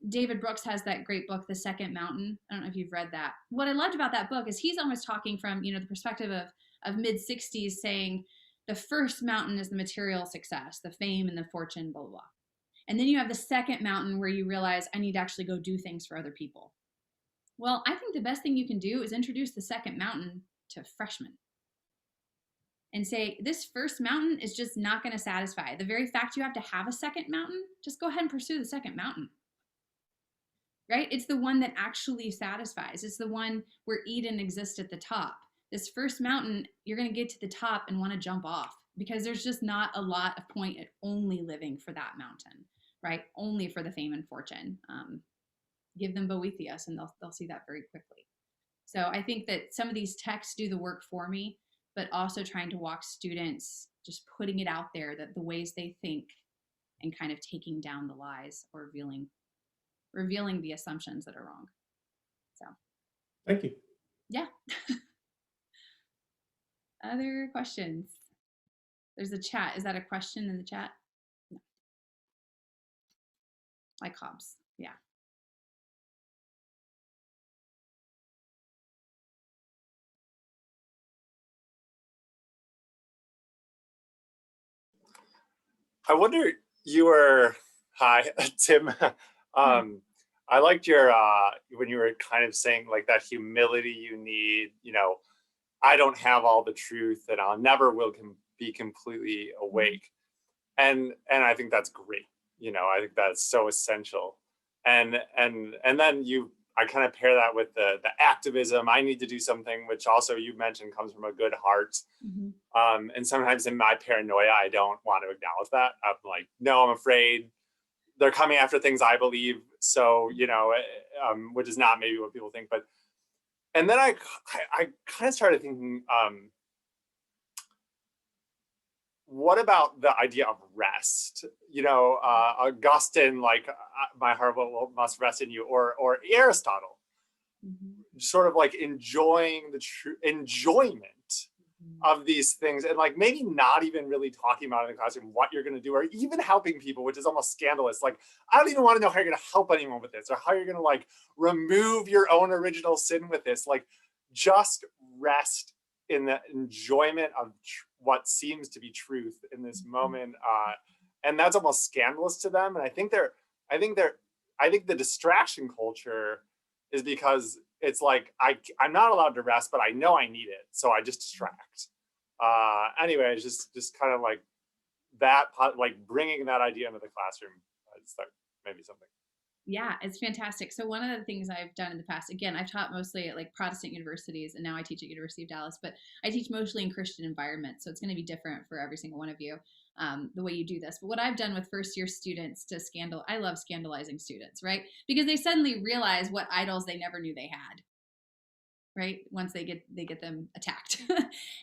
David Brooks has that great book, The Second Mountain. I don't know if you've read that. What I loved about that book is he's almost talking from, the perspective of mid-60s, saying the first mountain is the material success, the fame and the fortune, blah, blah, blah. And then you have the second mountain where you realize, I need to actually go do things for other people. Well, I think the best thing you can do is introduce the second mountain to freshmen and say, this first mountain is just not going to satisfy. The very fact you have to have a second mountain, just go ahead and pursue the second mountain. Right? It's the one that actually satisfies. It's the one where Eden exists at the top. This first mountain, you're going to get to the top and want to jump off, because there's just not a lot of point at only living for that mountain, right? Only for the fame and fortune. Give them Boethius and they'll see that very quickly. So I think that some of these texts do the work for me, but also trying to walk students, just putting it out there, that the ways they think, and kind of taking down the lies or revealing the assumptions that are wrong. So Thank you. yeah. Other questions? There's a chat. Is that a question in the chat? No. Like Hobbes. Yeah. I wonder, hi, Tim. I liked your, when you were kind of saying, like, that humility you need, I don't have all the truth and I'll never will be completely awake. And I think that's great. I think that's so essential. And then I kind of pair that with the activism. I need to do something, which also you mentioned comes from a good heart. Mm-hmm. And sometimes in my paranoia, I don't want to acknowledge that. I'm like, no, I'm afraid they're coming after things I believe. So, which is not maybe what people think. And then I kind of started thinking, what about the idea of rest? Augustine, like, my heart must rest in you, or Aristotle, sort of like enjoying the true enjoyment of these things, and like maybe not even really talking about in the classroom what you're going to do, or even helping people, which is almost scandalous. Like, I don't even want to know how you're going to help anyone with this, or how you're going to like remove your own original sin with this. Like, just rest in the enjoyment of what seems to be truth in this moment. and that's almost scandalous to them. And I think the distraction culture is because it's like I'm not allowed to rest, but I know I need it, so I just distract. Anyway, it's just kind of like that, like bringing that idea into the classroom. It's like maybe something. Yeah, it's fantastic. So one of the things I've done in the past, again, I've taught mostly at like Protestant universities, and now I teach at University of Dallas, but I teach mostly in Christian environments. So it's going to be different for every single one of you, the way you do this. But what I've done with first year students I love scandalizing students, right? Because they suddenly realize what idols they never knew they had, right? Once they get them attacked.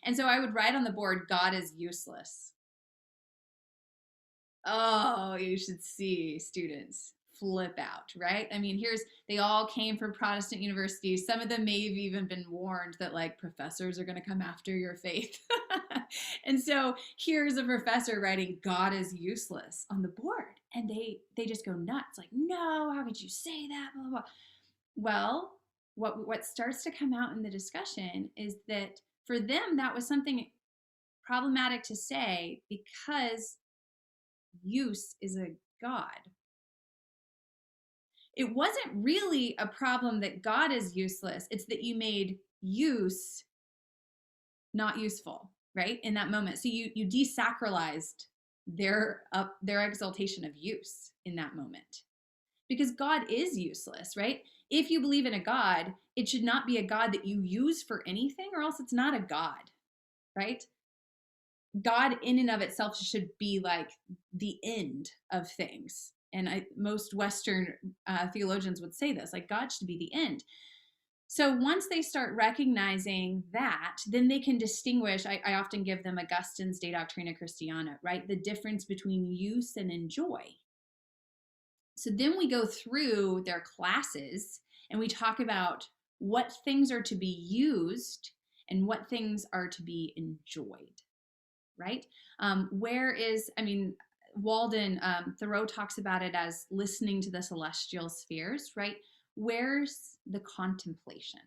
And so I would write on the board, God is useless. Oh, you should see students flip out, right? I mean, they all came from Protestant universities. Some of them may have even been warned that like professors are going to come after your faith. And so here's a professor writing God is useless on the board, and they just go nuts. Like, no, how could you say that? Blah, blah, blah. Well, what starts to come out in the discussion is that for them, that was something problematic to say because use is a god. It wasn't really a problem that God is useless. It's that you made use not useful, right? In that moment. So you desacralized their exaltation of use in that moment. Because God is useless, right? If you believe in a God, it should not be a God that you use for anything, or else it's not a God, right? God in and of itself should be like the end of things. And most Western theologians would say this, like God should be the end. So once they start recognizing that, then they can distinguish, I often give them Augustine's De Doctrina Christiana, right? The difference between use and enjoy. So then we go through their classes and we talk about what things are to be used and what things are to be enjoyed, right? Walden, Thoreau talks about it as listening to the celestial spheres, right? Where's the contemplation?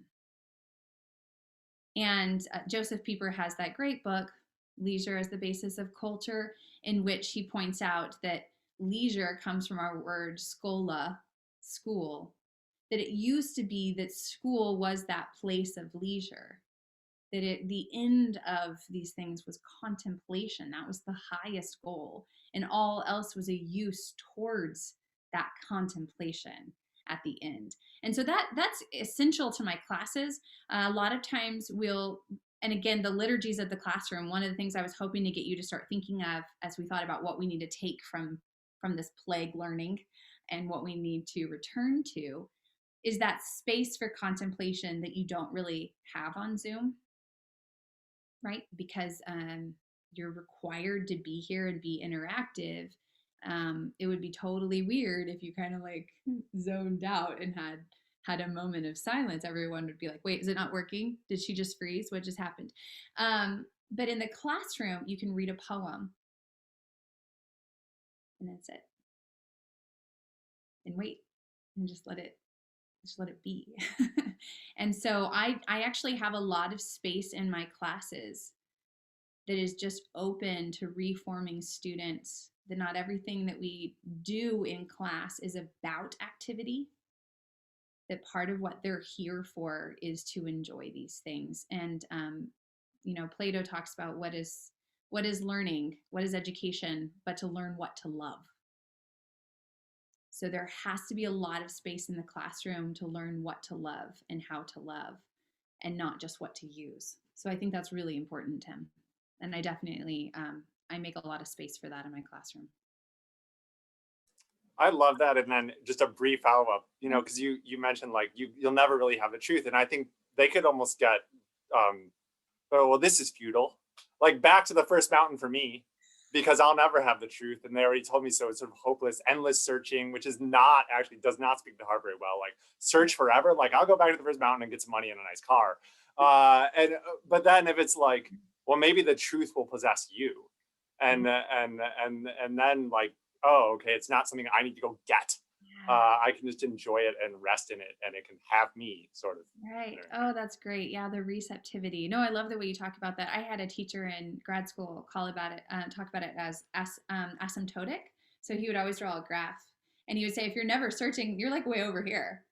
And Joseph Pieper has that great book, Leisure as the Basis of Culture, in which he points out that leisure comes from our word schola, school, that it used to be that school was that place of leisure, that the end of these things was contemplation. That was the highest goal, and all else was a use towards that contemplation at the end. And so that's essential to my classes. A lot of times and again, the liturgies of the classroom, one of the things I was hoping to get you to start thinking of as we thought about what we need to take from this plague learning and what we need to return to is that space for contemplation that you don't really have on Zoom, right? Because you're required to be here and be interactive. It would be totally weird if you kind of like zoned out and had a moment of silence. Everyone would be like, wait, is it not working? Did she just freeze? What just happened? But in the classroom, you can read a poem and that's it. And wait and just let it be. And so I actually have a lot of space in my classes that is just open to reforming students, that not everything that we do in class is about activity, that part of what they're here for is to enjoy these things. And Plato talks about what is learning, what is education, but to learn what to love. So there has to be a lot of space in the classroom to learn what to love and how to love, and not just what to use. So I think that's really important, Tim. And I definitely, I make a lot of space for that in my classroom. I love that. And then just a brief follow-up, because you mentioned like you'll never really have the truth. And I think they could almost get, oh, well, this is futile. Like back to the first mountain for me, because I'll never have the truth. And they already told me so. It's sort of hopeless, endless searching, which does not speak to heart very well. Like search forever. Like I'll go back to the first mountain and get some money and a nice car. But then if it's like, well, maybe the truth will possess you. And then like, oh, okay, it's not something I need to go get. I can just enjoy it and rest in it, and it can have me sort of. Right. Oh, that's great. Yeah, the receptivity. No, I love the way you talk about that. I had a teacher in grad school talk about it as asymptotic. So he would always draw a graph, and he would say, if you're never searching, you're like way over here.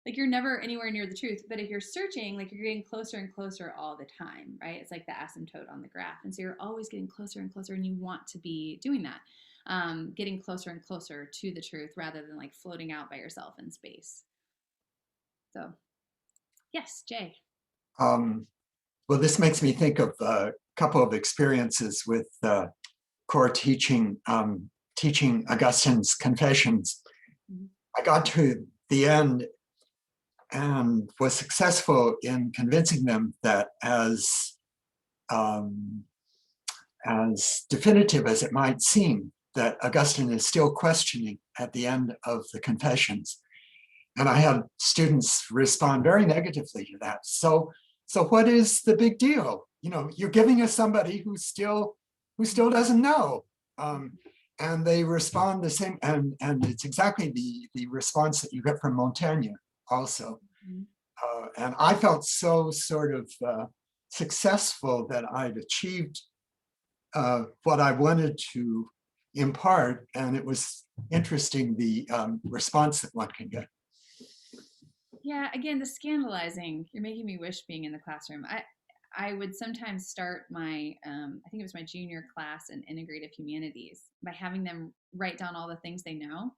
Like you're never anywhere near the truth. But if you're searching, like you're getting closer and closer all the time, right? It's like the asymptote on the graph. And so you're always getting closer and closer, and you want to be doing that, getting closer and closer to the truth rather than like floating out by yourself in space. So, yes, Jay. Well, this makes me think of a couple of experiences with core teaching, teaching Augustine's Confessions. Mhm. I got to the end and was successful in convincing them that as definitive as it might seem, that Augustine is still questioning at the end of the Confessions. And I had students respond very negatively to that. So what is the big deal? You know, you're giving us somebody who still doesn't know. And they respond the same, and it's exactly the response that you get from Montaigne also. And I felt so sort of successful that I'd achieved what I wanted to impart, and it was interesting the response that one can get. Yeah, again, the scandalizing. You're making me wish being in the classroom. I would sometimes start my, I think it was my junior class in integrative humanities by having them write down all the things they know.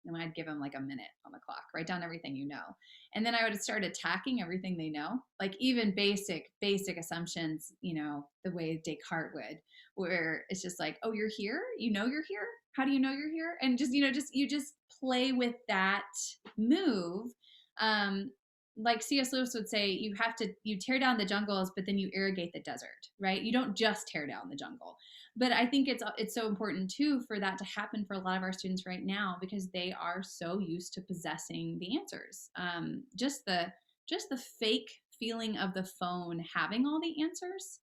And I'd give them like a minute on the clock, write down everything you know. And then I would start attacking everything they know, like even basic assumptions, you know, the way Descartes would, where it's just like, oh, you're here? You know you're here? How do you know you're here? And just, you know, you just play with that move. Like C.S. Lewis would say, you tear down the jungles, but then you irrigate the desert, right? You don't just tear down the jungle. But I think it's so important too for that to happen for a lot of our students right now, because they are so used to possessing the answers. Just the fake feeling of the phone having all the answers.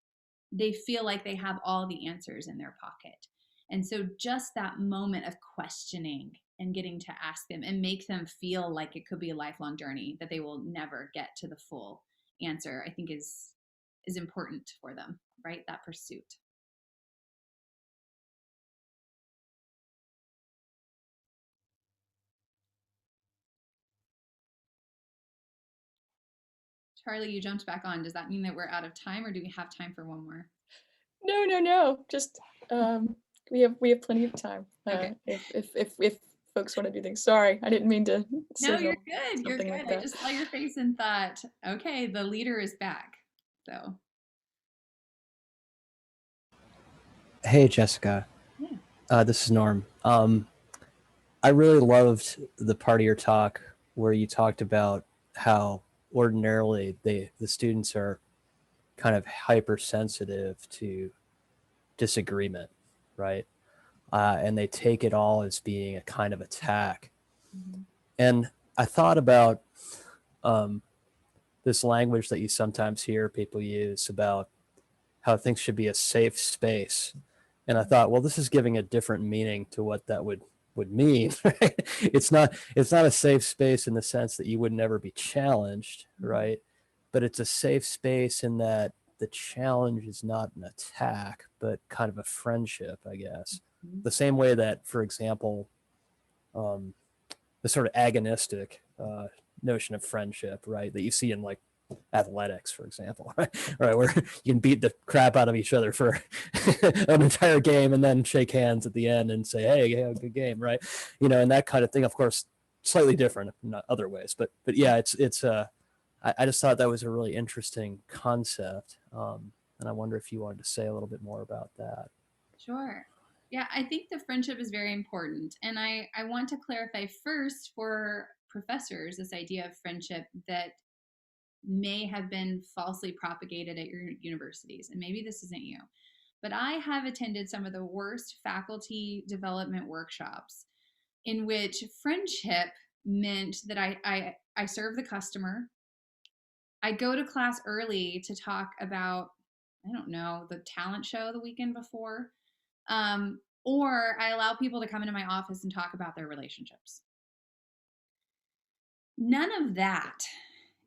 They feel like they have all the answers in their pocket. And so just that moment of questioning and getting to ask them and make them feel like it could be a lifelong journey, that they will never get to the full answer, I think is important for them, right? That pursuit. Charlie, you jumped back on. Does that mean that we're out of time, or do we have time for one more? No. Just we have plenty of time. Okay. If folks want to do things. Sorry, I didn't mean to. No, you're good. You're something good. like I that. just saw your face and thought, okay, the leader is back. So, Hey, Jessica. yeah. This is Norm. I really loved the part of your talk where you talked about how ordinarily the students are kind of hypersensitive to disagreement, right? And they take it all as being a kind of attack. Mm-hmm. And I thought about this language that you sometimes hear people use about how things should be a safe space. And I thought, well, this is giving a different meaning to what that would mean. Right? It's not a safe space in the sense that you would never be challenged, right? But it's a safe space in that the challenge is not an attack, but kind of a friendship, I guess. Mm-hmm. The same way that, for example, the sort of agonistic notion of friendship, right, that you see in like athletics, for example, right, where you can beat the crap out of each other for an entire game and then shake hands at the end and say, hey, yeah, good game, right? You know, and that kind of thing. Of course, slightly different in other ways, but yeah, I just thought that was a really interesting concept, and I wonder if you wanted to say a little bit more about that. Sure. Yeah, I think the friendship is very important. And I want to clarify first for professors this idea of friendship that may have been falsely propagated at your universities. And maybe this isn't you, but I have attended some of the worst faculty development workshops in which friendship meant that I serve the customer. I go to class early to talk about, I don't know, the talent show the weekend before. Or I allow people to come into my office and talk about their relationships. None of that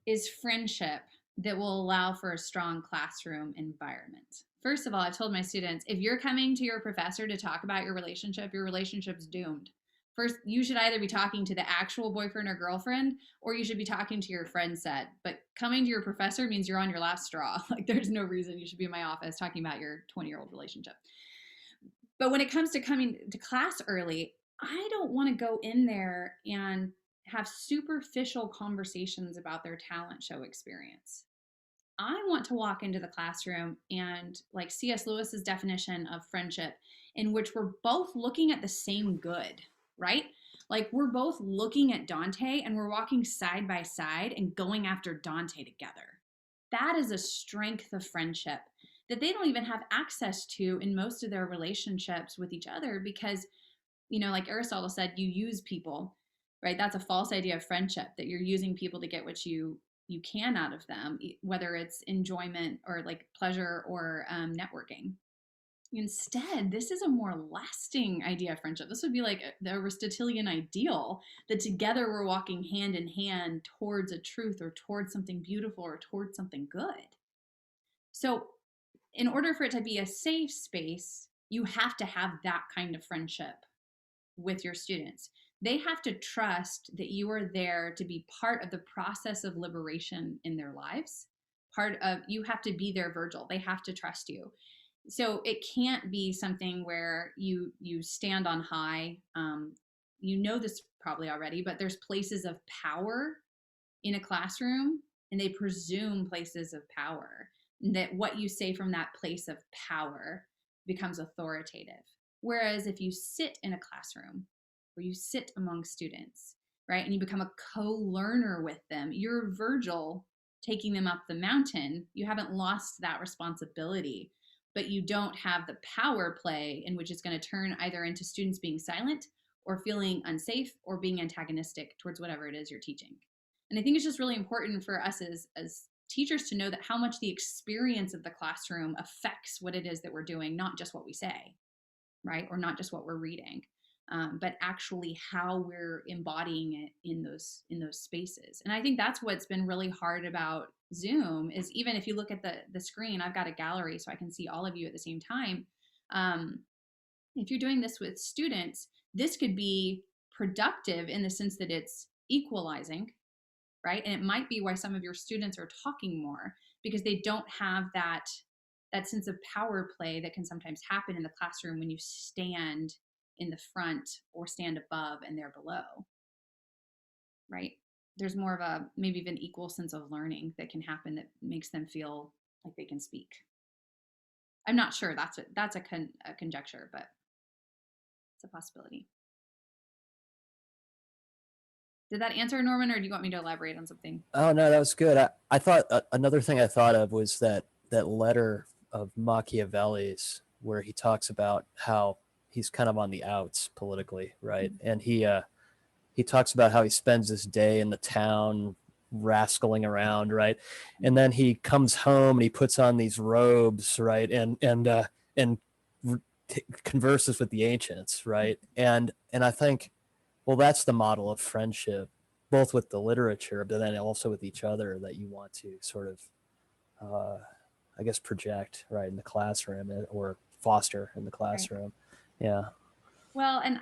is friendship that will allow for a strong classroom environment. First of all, I've told my students, if you're coming to your professor to talk about your relationship's doomed. First, you should either be talking to the actual boyfriend or girlfriend, or you should be talking to your friend set. But coming to your professor means you're on your last straw. Like, there's no reason you should be in my office talking about your 20-year-old relationship. But when it comes to coming to class early, I don't want to go in there and have superficial conversations about their talent show experience. I want to walk into the classroom and, like C.S. Lewis's definition of friendship, in which we're both looking at the same good, right? Like, we're both looking at Dante and we're walking side by side and going after Dante together. That is a strength of friendship that they don't even have access to in most of their relationships with each other, because, you know, like Aristotle said, you use people, right? That's a false idea of friendship, that you're using people to get what you can out of them, whether it's enjoyment or like pleasure or networking. Instead, this is a more lasting idea of friendship. This would be like the Aristotelian ideal, that together we're walking hand in hand towards a truth or towards something beautiful or towards something good. So in order for it to be a safe space, you have to have that kind of friendship with your students. They have to trust that you are there to be part of the process of liberation in their lives. You have to be their Virgil. They have to trust you. So it can't be something where you stand on high. You know this probably already, but there's places of power in a classroom, and they presume places of power, that what you say from that place of power becomes authoritative. Whereas if you sit in a classroom where you sit among students, right, and you become a co-learner with them, you're Virgil taking them up the mountain. You haven't lost that responsibility, but you don't have the power play in which it's going to turn either into students being silent or feeling unsafe or being antagonistic towards whatever it is you're teaching. And I think it's just really important for us as teachers to know that how much the experience of the classroom affects what it is that we're doing, not just what we say, right? Or not just what we're reading, but actually how we're embodying it in those spaces. And I think that's what's been really hard about Zoom, is even if you look at the screen, I've got a gallery so I can see all of you at the same time. If you're doing this with students, this could be productive in the sense that it's equalizing, right? And it might be why some of your students are talking more, because they don't have that sense of power play that can sometimes happen in the classroom when you stand in the front or stand above and they're below, right? There's more of a maybe even equal sense of learning that can happen that makes them feel like they can speak. I'm not sure. That's a conjecture, but it's a possibility. Did that answer, Norman, or do you want me to elaborate on something? Oh, no, that was good. I thought another thing I thought of was that letter of Machiavelli's where he talks about how he's kind of on the outs politically, right? Mm-hmm. And he talks about how he spends his day in the town rascaling around, right? And then he comes home and he puts on these robes, right? And converses with the ancients, right? And I think, well, that's the model of friendship, both with the literature, but then also with each other, that you want to sort of, I guess, project, right, in the classroom or foster in the classroom. Right. Yeah. Well, and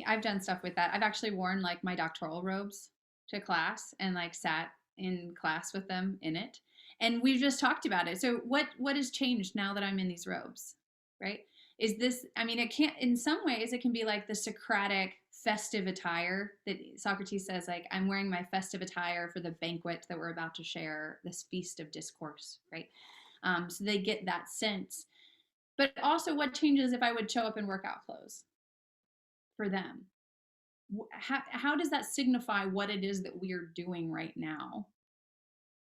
I've done stuff with that. I've actually worn like my doctoral robes to class and like sat in class with them in it. And we've just talked about it. So what has changed now that I'm in these robes, right? Is this, I mean, it can't, in some ways, it can be like the Socratic festive attire that Socrates says, like, I'm wearing my festive attire for the banquet that we're about to share, this feast of discourse, right? So they get that sense. But also, what changes if I would show up in workout clothes for them? How does that signify what it is that we're doing right now?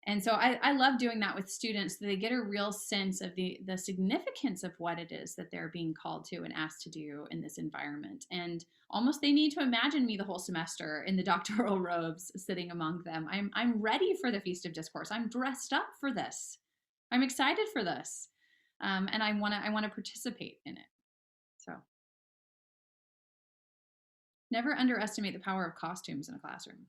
And so I love doing that with students, so they get a real sense of the significance of what it is that they're being called to and asked to do in this environment. And almost they need to imagine me the whole semester in the doctoral robes sitting among them. I'm ready for the Feast of Discourse. I'm dressed up for this. I'm excited for this. And I want to participate in it. So never underestimate the power of costumes in a classroom.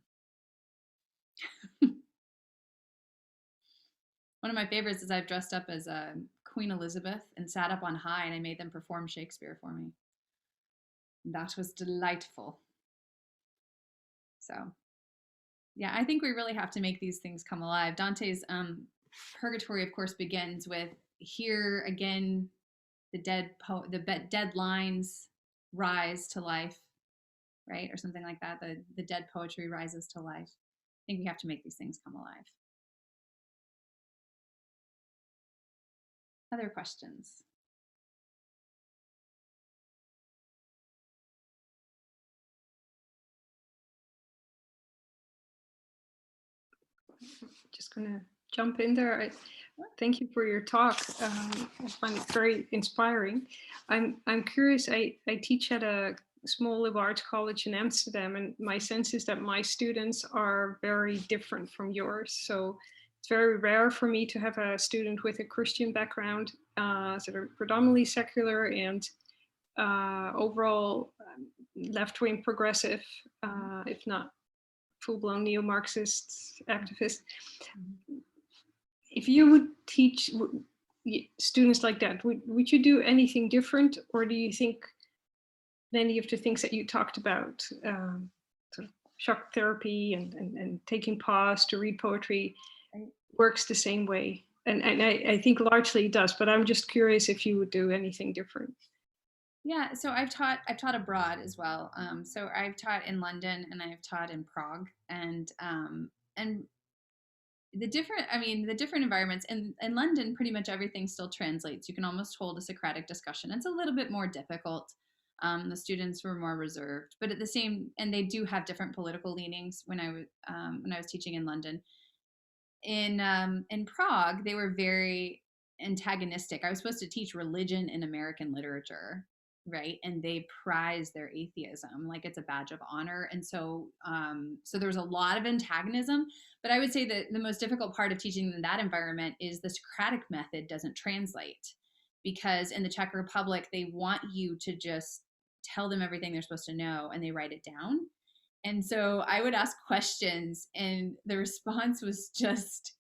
One of my favorites is I've dressed up as Queen Elizabeth and sat up on high, and I made them perform Shakespeare for me. That was delightful. So, yeah, I think we really have to make these things come alive. Dante's Purgatory, of course, begins with here again, the dead lines rise to life, right, or something like that. The dead poetry rises to life. I think we have to make these things come alive. Other questions? Just gonna jump in there. Thank you for your talk. I find it very inspiring. I'm curious. I teach at a small liberal arts college in Amsterdam, and my sense is that my students are very different from yours. So it's very rare for me to have a student with a Christian background, sort of predominantly secular and overall left-wing progressive, if not full-blown neo-Marxist activist. If you would teach students like that, would you do anything different, or do you think many of the things that you talked about, sort of shock therapy and taking pause to read poetry, works the same way? And I think largely it does, but I'm just curious if you would do anything different. Yeah, so I've taught abroad as well. So I've taught in London and I've taught in Prague, and the different environments in London, pretty much everything still translates. You can almost hold a Socratic discussion. It's a little bit more difficult. The students were more reserved, but at the same, and they do have different political leanings. When I was teaching in London, in Prague, they were very antagonistic. I was supposed to teach religion in American literature, right? And they prize their atheism like it's a badge of honor. And so there was a lot of antagonism. But I would say that the most difficult part of teaching in that environment is the Socratic method doesn't translate, because in the Czech Republic, they want you to just tell them everything they're supposed to know and they write it down. And so I would ask questions and the response was just,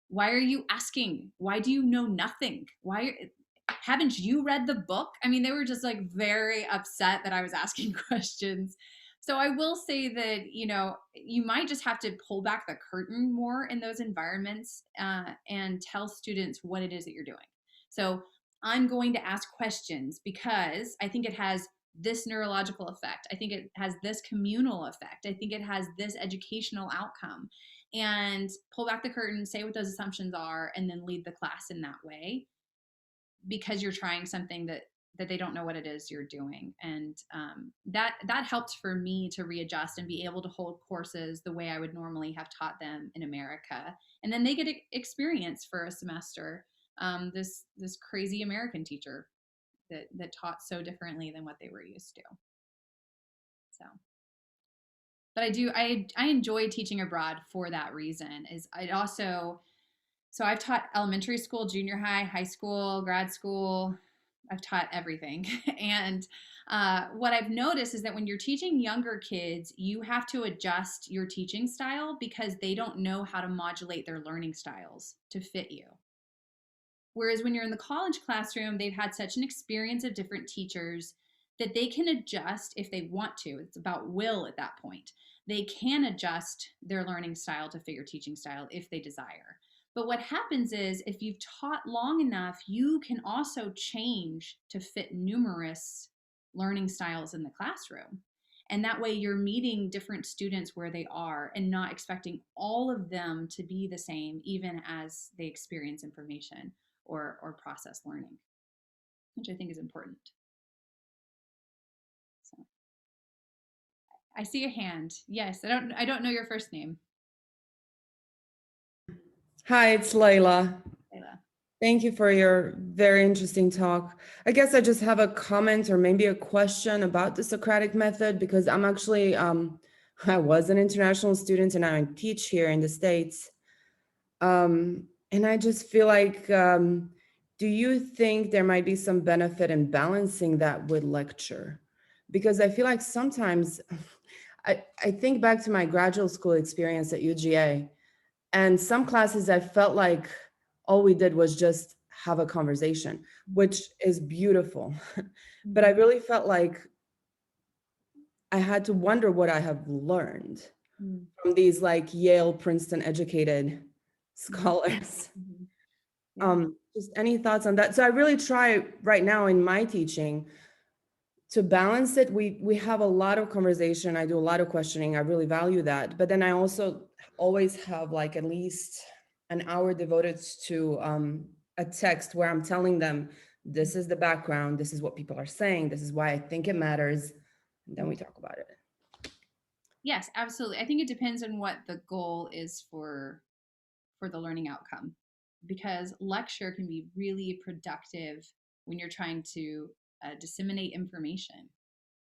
why are you asking? Why do you know nothing? Why haven't you read the book? I mean, they were just like very upset that I was asking questions. So I will say that, you might just have to pull back the curtain more in those environments and tell students what it is that you're doing. So I'm going to ask questions because I think it has this neurological effect. I think it has this communal effect. I think it has this educational outcome. And pull back the curtain, say what those assumptions are, and then lead the class in that way, because you're trying something that they don't know what it is you're doing. And that helped for me to readjust and be able to hold courses the way I would normally have taught them in America. And then they get experience for a semester, this crazy American teacher that taught so differently than what they were used to. So, but I enjoy teaching abroad for that reason. So I've taught elementary school, junior high, high school, grad school. I've taught everything. And what I've noticed is that when you're teaching younger kids, you have to adjust your teaching style because they don't know how to modulate their learning styles to fit you. Whereas when you're in the college classroom, they've had such an experience of different teachers that they can adjust if they want to. It's about will at that point. They can adjust their learning style to fit your teaching style if they desire. But what happens is if you've taught long enough, you can also change to fit numerous learning styles in the classroom. And that way you're meeting different students where they are and not expecting all of them to be the same, even as they experience information or process learning, which I think is important. So I see a hand. Yes, I don't know your first name. Hi, it's Layla. Layla. Thank you for your very interesting talk. I guess I just have a comment or maybe a question about the Socratic method, because I'm actually, I was an international student and I teach here in the States. And I just feel like, do you think there might be some benefit in balancing that with lecture? Because I feel like sometimes I think back to my graduate school experience at UGA, and some classes I felt like all we did was just have a conversation, which is beautiful. But I really felt like I had to wonder what I have learned from these like Yale, Princeton educated scholars. Just any thoughts on that? So I really try right now in my teaching to balance it. We have a lot of conversation. I do a lot of questioning. I really value that. But then I also always have like at least an hour devoted to a text where I'm telling them, this is the background, this is what people are saying, this is why I think it matters. And then we talk about it. Yes, absolutely. I think it depends on what the goal is for the learning outcome, because lecture can be really productive when you're trying to disseminate information,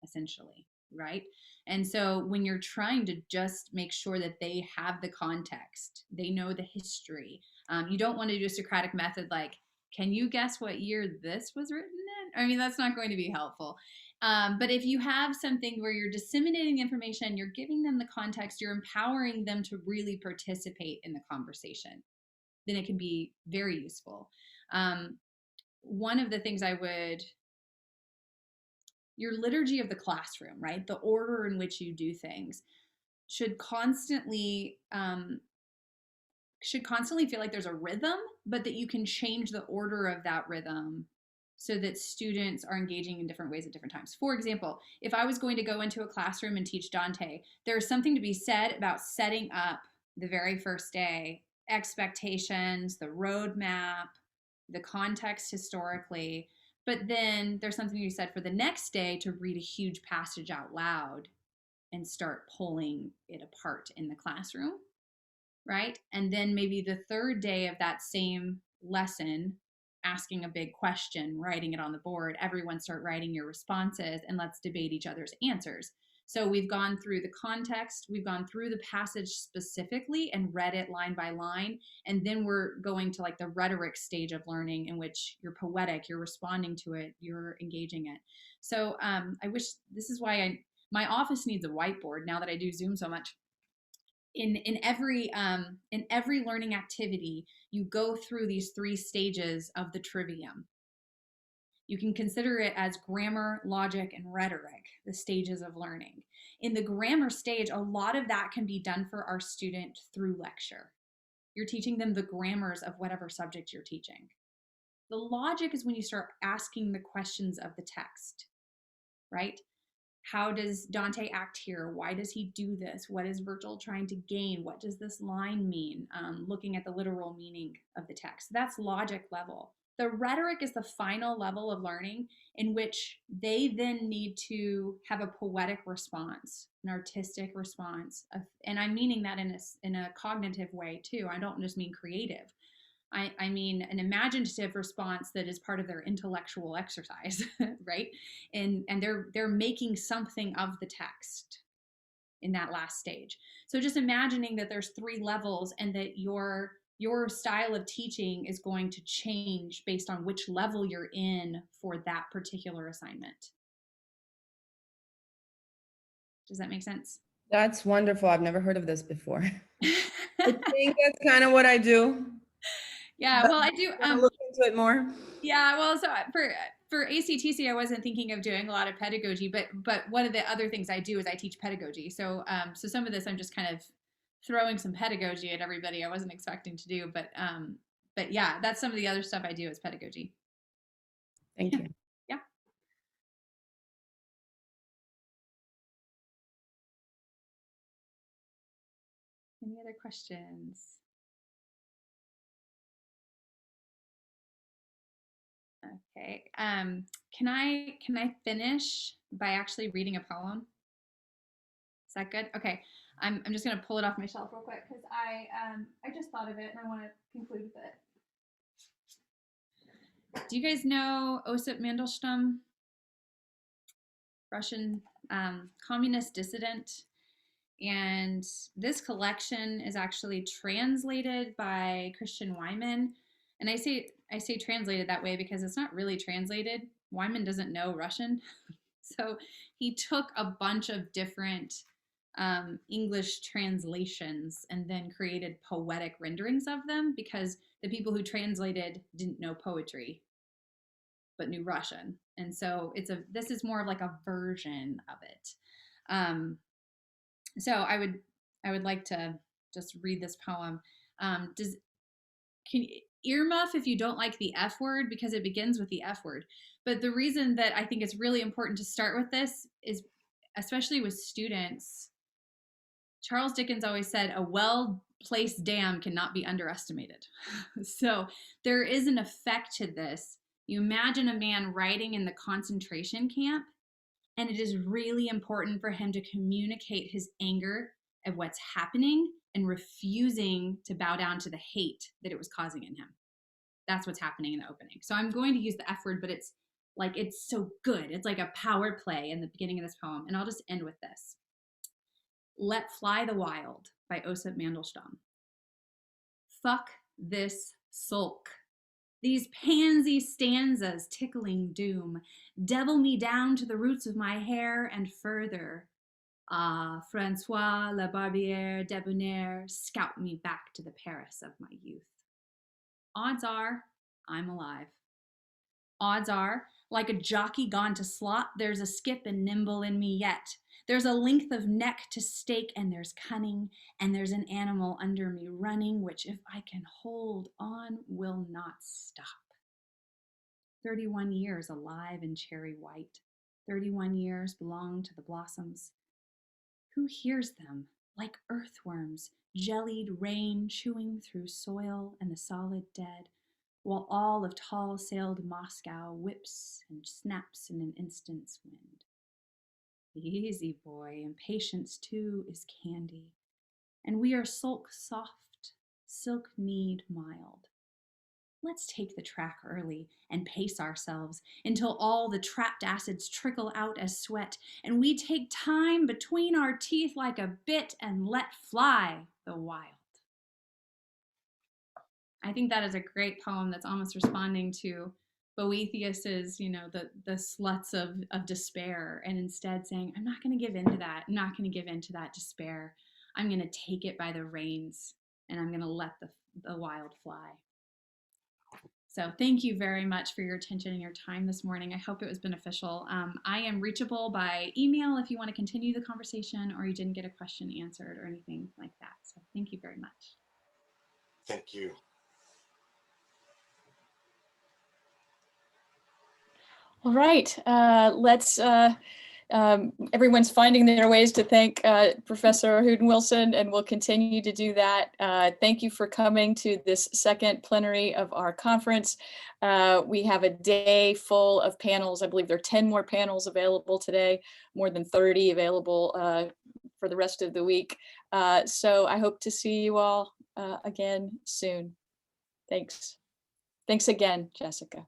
essentially, right? And so when you're trying to just make sure that they have the context, they know the history, you don't want to do a Socratic method like, can you guess what year this was written in? I mean, that's not going to be helpful. But if you have something where you're disseminating information, you're giving them the context, you're empowering them to really participate in the conversation, then it can be very useful. One of the things your liturgy of the classroom, right? The order in which you do things should constantly feel like there's a rhythm, but that you can change the order of that rhythm so that students are engaging in different ways at different times. For example, if I was going to go into a classroom and teach Dante, there's something to be said about setting up the very first day, expectations, the roadmap, the context historically, but then there's something you said for the next day to read a huge passage out loud and start pulling it apart in the classroom, right? And then maybe the third day of that same lesson, asking a big question, writing it on the board, everyone start writing your responses and let's debate each other's answers. So we've gone through the context, we've gone through the passage specifically and read it line by line. And then we're going to like the rhetoric stage of learning in which you're poetic, you're responding to it, you're engaging it. So I wish, this is why my office needs a whiteboard now that I do Zoom so much. In every learning activity, you go through these 3 stages of the trivium. You can consider it as grammar, logic, and rhetoric, the stages of learning. In the grammar stage, a lot of that can be done for our student through lecture. You're teaching them the grammars of whatever subject you're teaching. The logic is when you start asking the questions of the text, right? How does Dante act here? Why does he do this? What is Virgil trying to gain? What does this line mean? Looking at the literal meaning of the text. That's logic level. The rhetoric is the final level of learning in which they then need to have a poetic response, an artistic response. And I'm meaning that in a cognitive way too. I don't just mean creative. I mean an imaginative response that is part of their intellectual exercise, right? And they're making something of the text in that last stage. So just imagining that there's 3 levels and that your style of teaching is going to change based on which level you're in for that particular assignment. Does that make sense? That's wonderful. I've never heard of this before. I think that's kind of what I do. Yeah, well, I do. Look into it more. Yeah, well, so for ACTC, I wasn't thinking of doing a lot of pedagogy, but one of the other things I do is I teach pedagogy. So so some of this I'm just kind of throwing some pedagogy at everybody I wasn't expecting to do, but yeah, that's some of the other stuff I do is pedagogy. Thank you. Yeah. Any other questions? Okay. Can I finish by actually reading a poem? Is that good? Okay. I'm just gonna pull it off my shelf real quick because I just thought of it and I want to conclude with it. Do you guys know Osip Mandelstam? Russian communist dissident. And this collection is actually translated by Christian Wyman. And I say translated that way because it's not really translated. Wyman doesn't know Russian. So he took a bunch of different English translations and then created poetic renderings of them, because the people who translated didn't know poetry but knew Russian. And so this is more of like a version of it. So I would like to just read this poem. Earmuff if you don't like the F word, because it begins with the F word. But the reason that I think it's really important to start with this is, especially with students, Charles Dickens always said, a well-placed dam cannot be underestimated. So there is an effect to this. You imagine a man writing in the concentration camp, and it is really important for him to communicate his anger at what's happening and refusing to bow down to the hate that it was causing in him. That's what's happening in the opening. So I'm going to use the F word, but it's so good. It's like a power play in the beginning of this poem. And I'll just end with this. Let Fly the Wild by Osip Mandelstam. Fuck this sulk. These pansy stanzas tickling doom, devil me down to the roots of my hair and further. Ah, Francois La Barbiere debonair, scout me back to the Paris of my youth. Odds are, I'm alive. Odds are, like a jockey gone to slot, there's a skip and nimble in me yet. There's a length of neck to stake, and there's cunning, and there's an animal under me running, which if I can hold on, will not stop. 31 years alive and cherry white. 31 years belong to the blossoms. Who hears them, like earthworms, jellied rain chewing through soil and the solid dead, while all of tall-sailed Moscow whips and snaps in an instant's wind. Easy, boy, impatience too is candy, and we are sulk soft, silk-kneed mild. Let's take the track early and pace ourselves until all the trapped acids trickle out as sweat, and we take time between our teeth like a bit and let fly the wild. I think that is a great poem that's almost responding to Boethius's, the sluts of despair, and instead saying, I'm not going to give in to that. I'm not going to give in to that despair. I'm going to take it by the reins, and I'm going to let the wild fly. So thank you very much for your attention and your time this morning. I hope it was beneficial. I am reachable by email if you want to continue the conversation or you didn't get a question answered or anything like that. So thank you very much. Thank you. All right, let's, everyone's finding their ways to thank Professor Hooten Wilson, and we'll continue to do that. Thank you for coming to this second plenary of our conference. We have a day full of panels. I believe there are 10 more panels available today, more than 30 available for the rest of the week. So I hope to see you all again soon. Thanks. Thanks again, Jessica.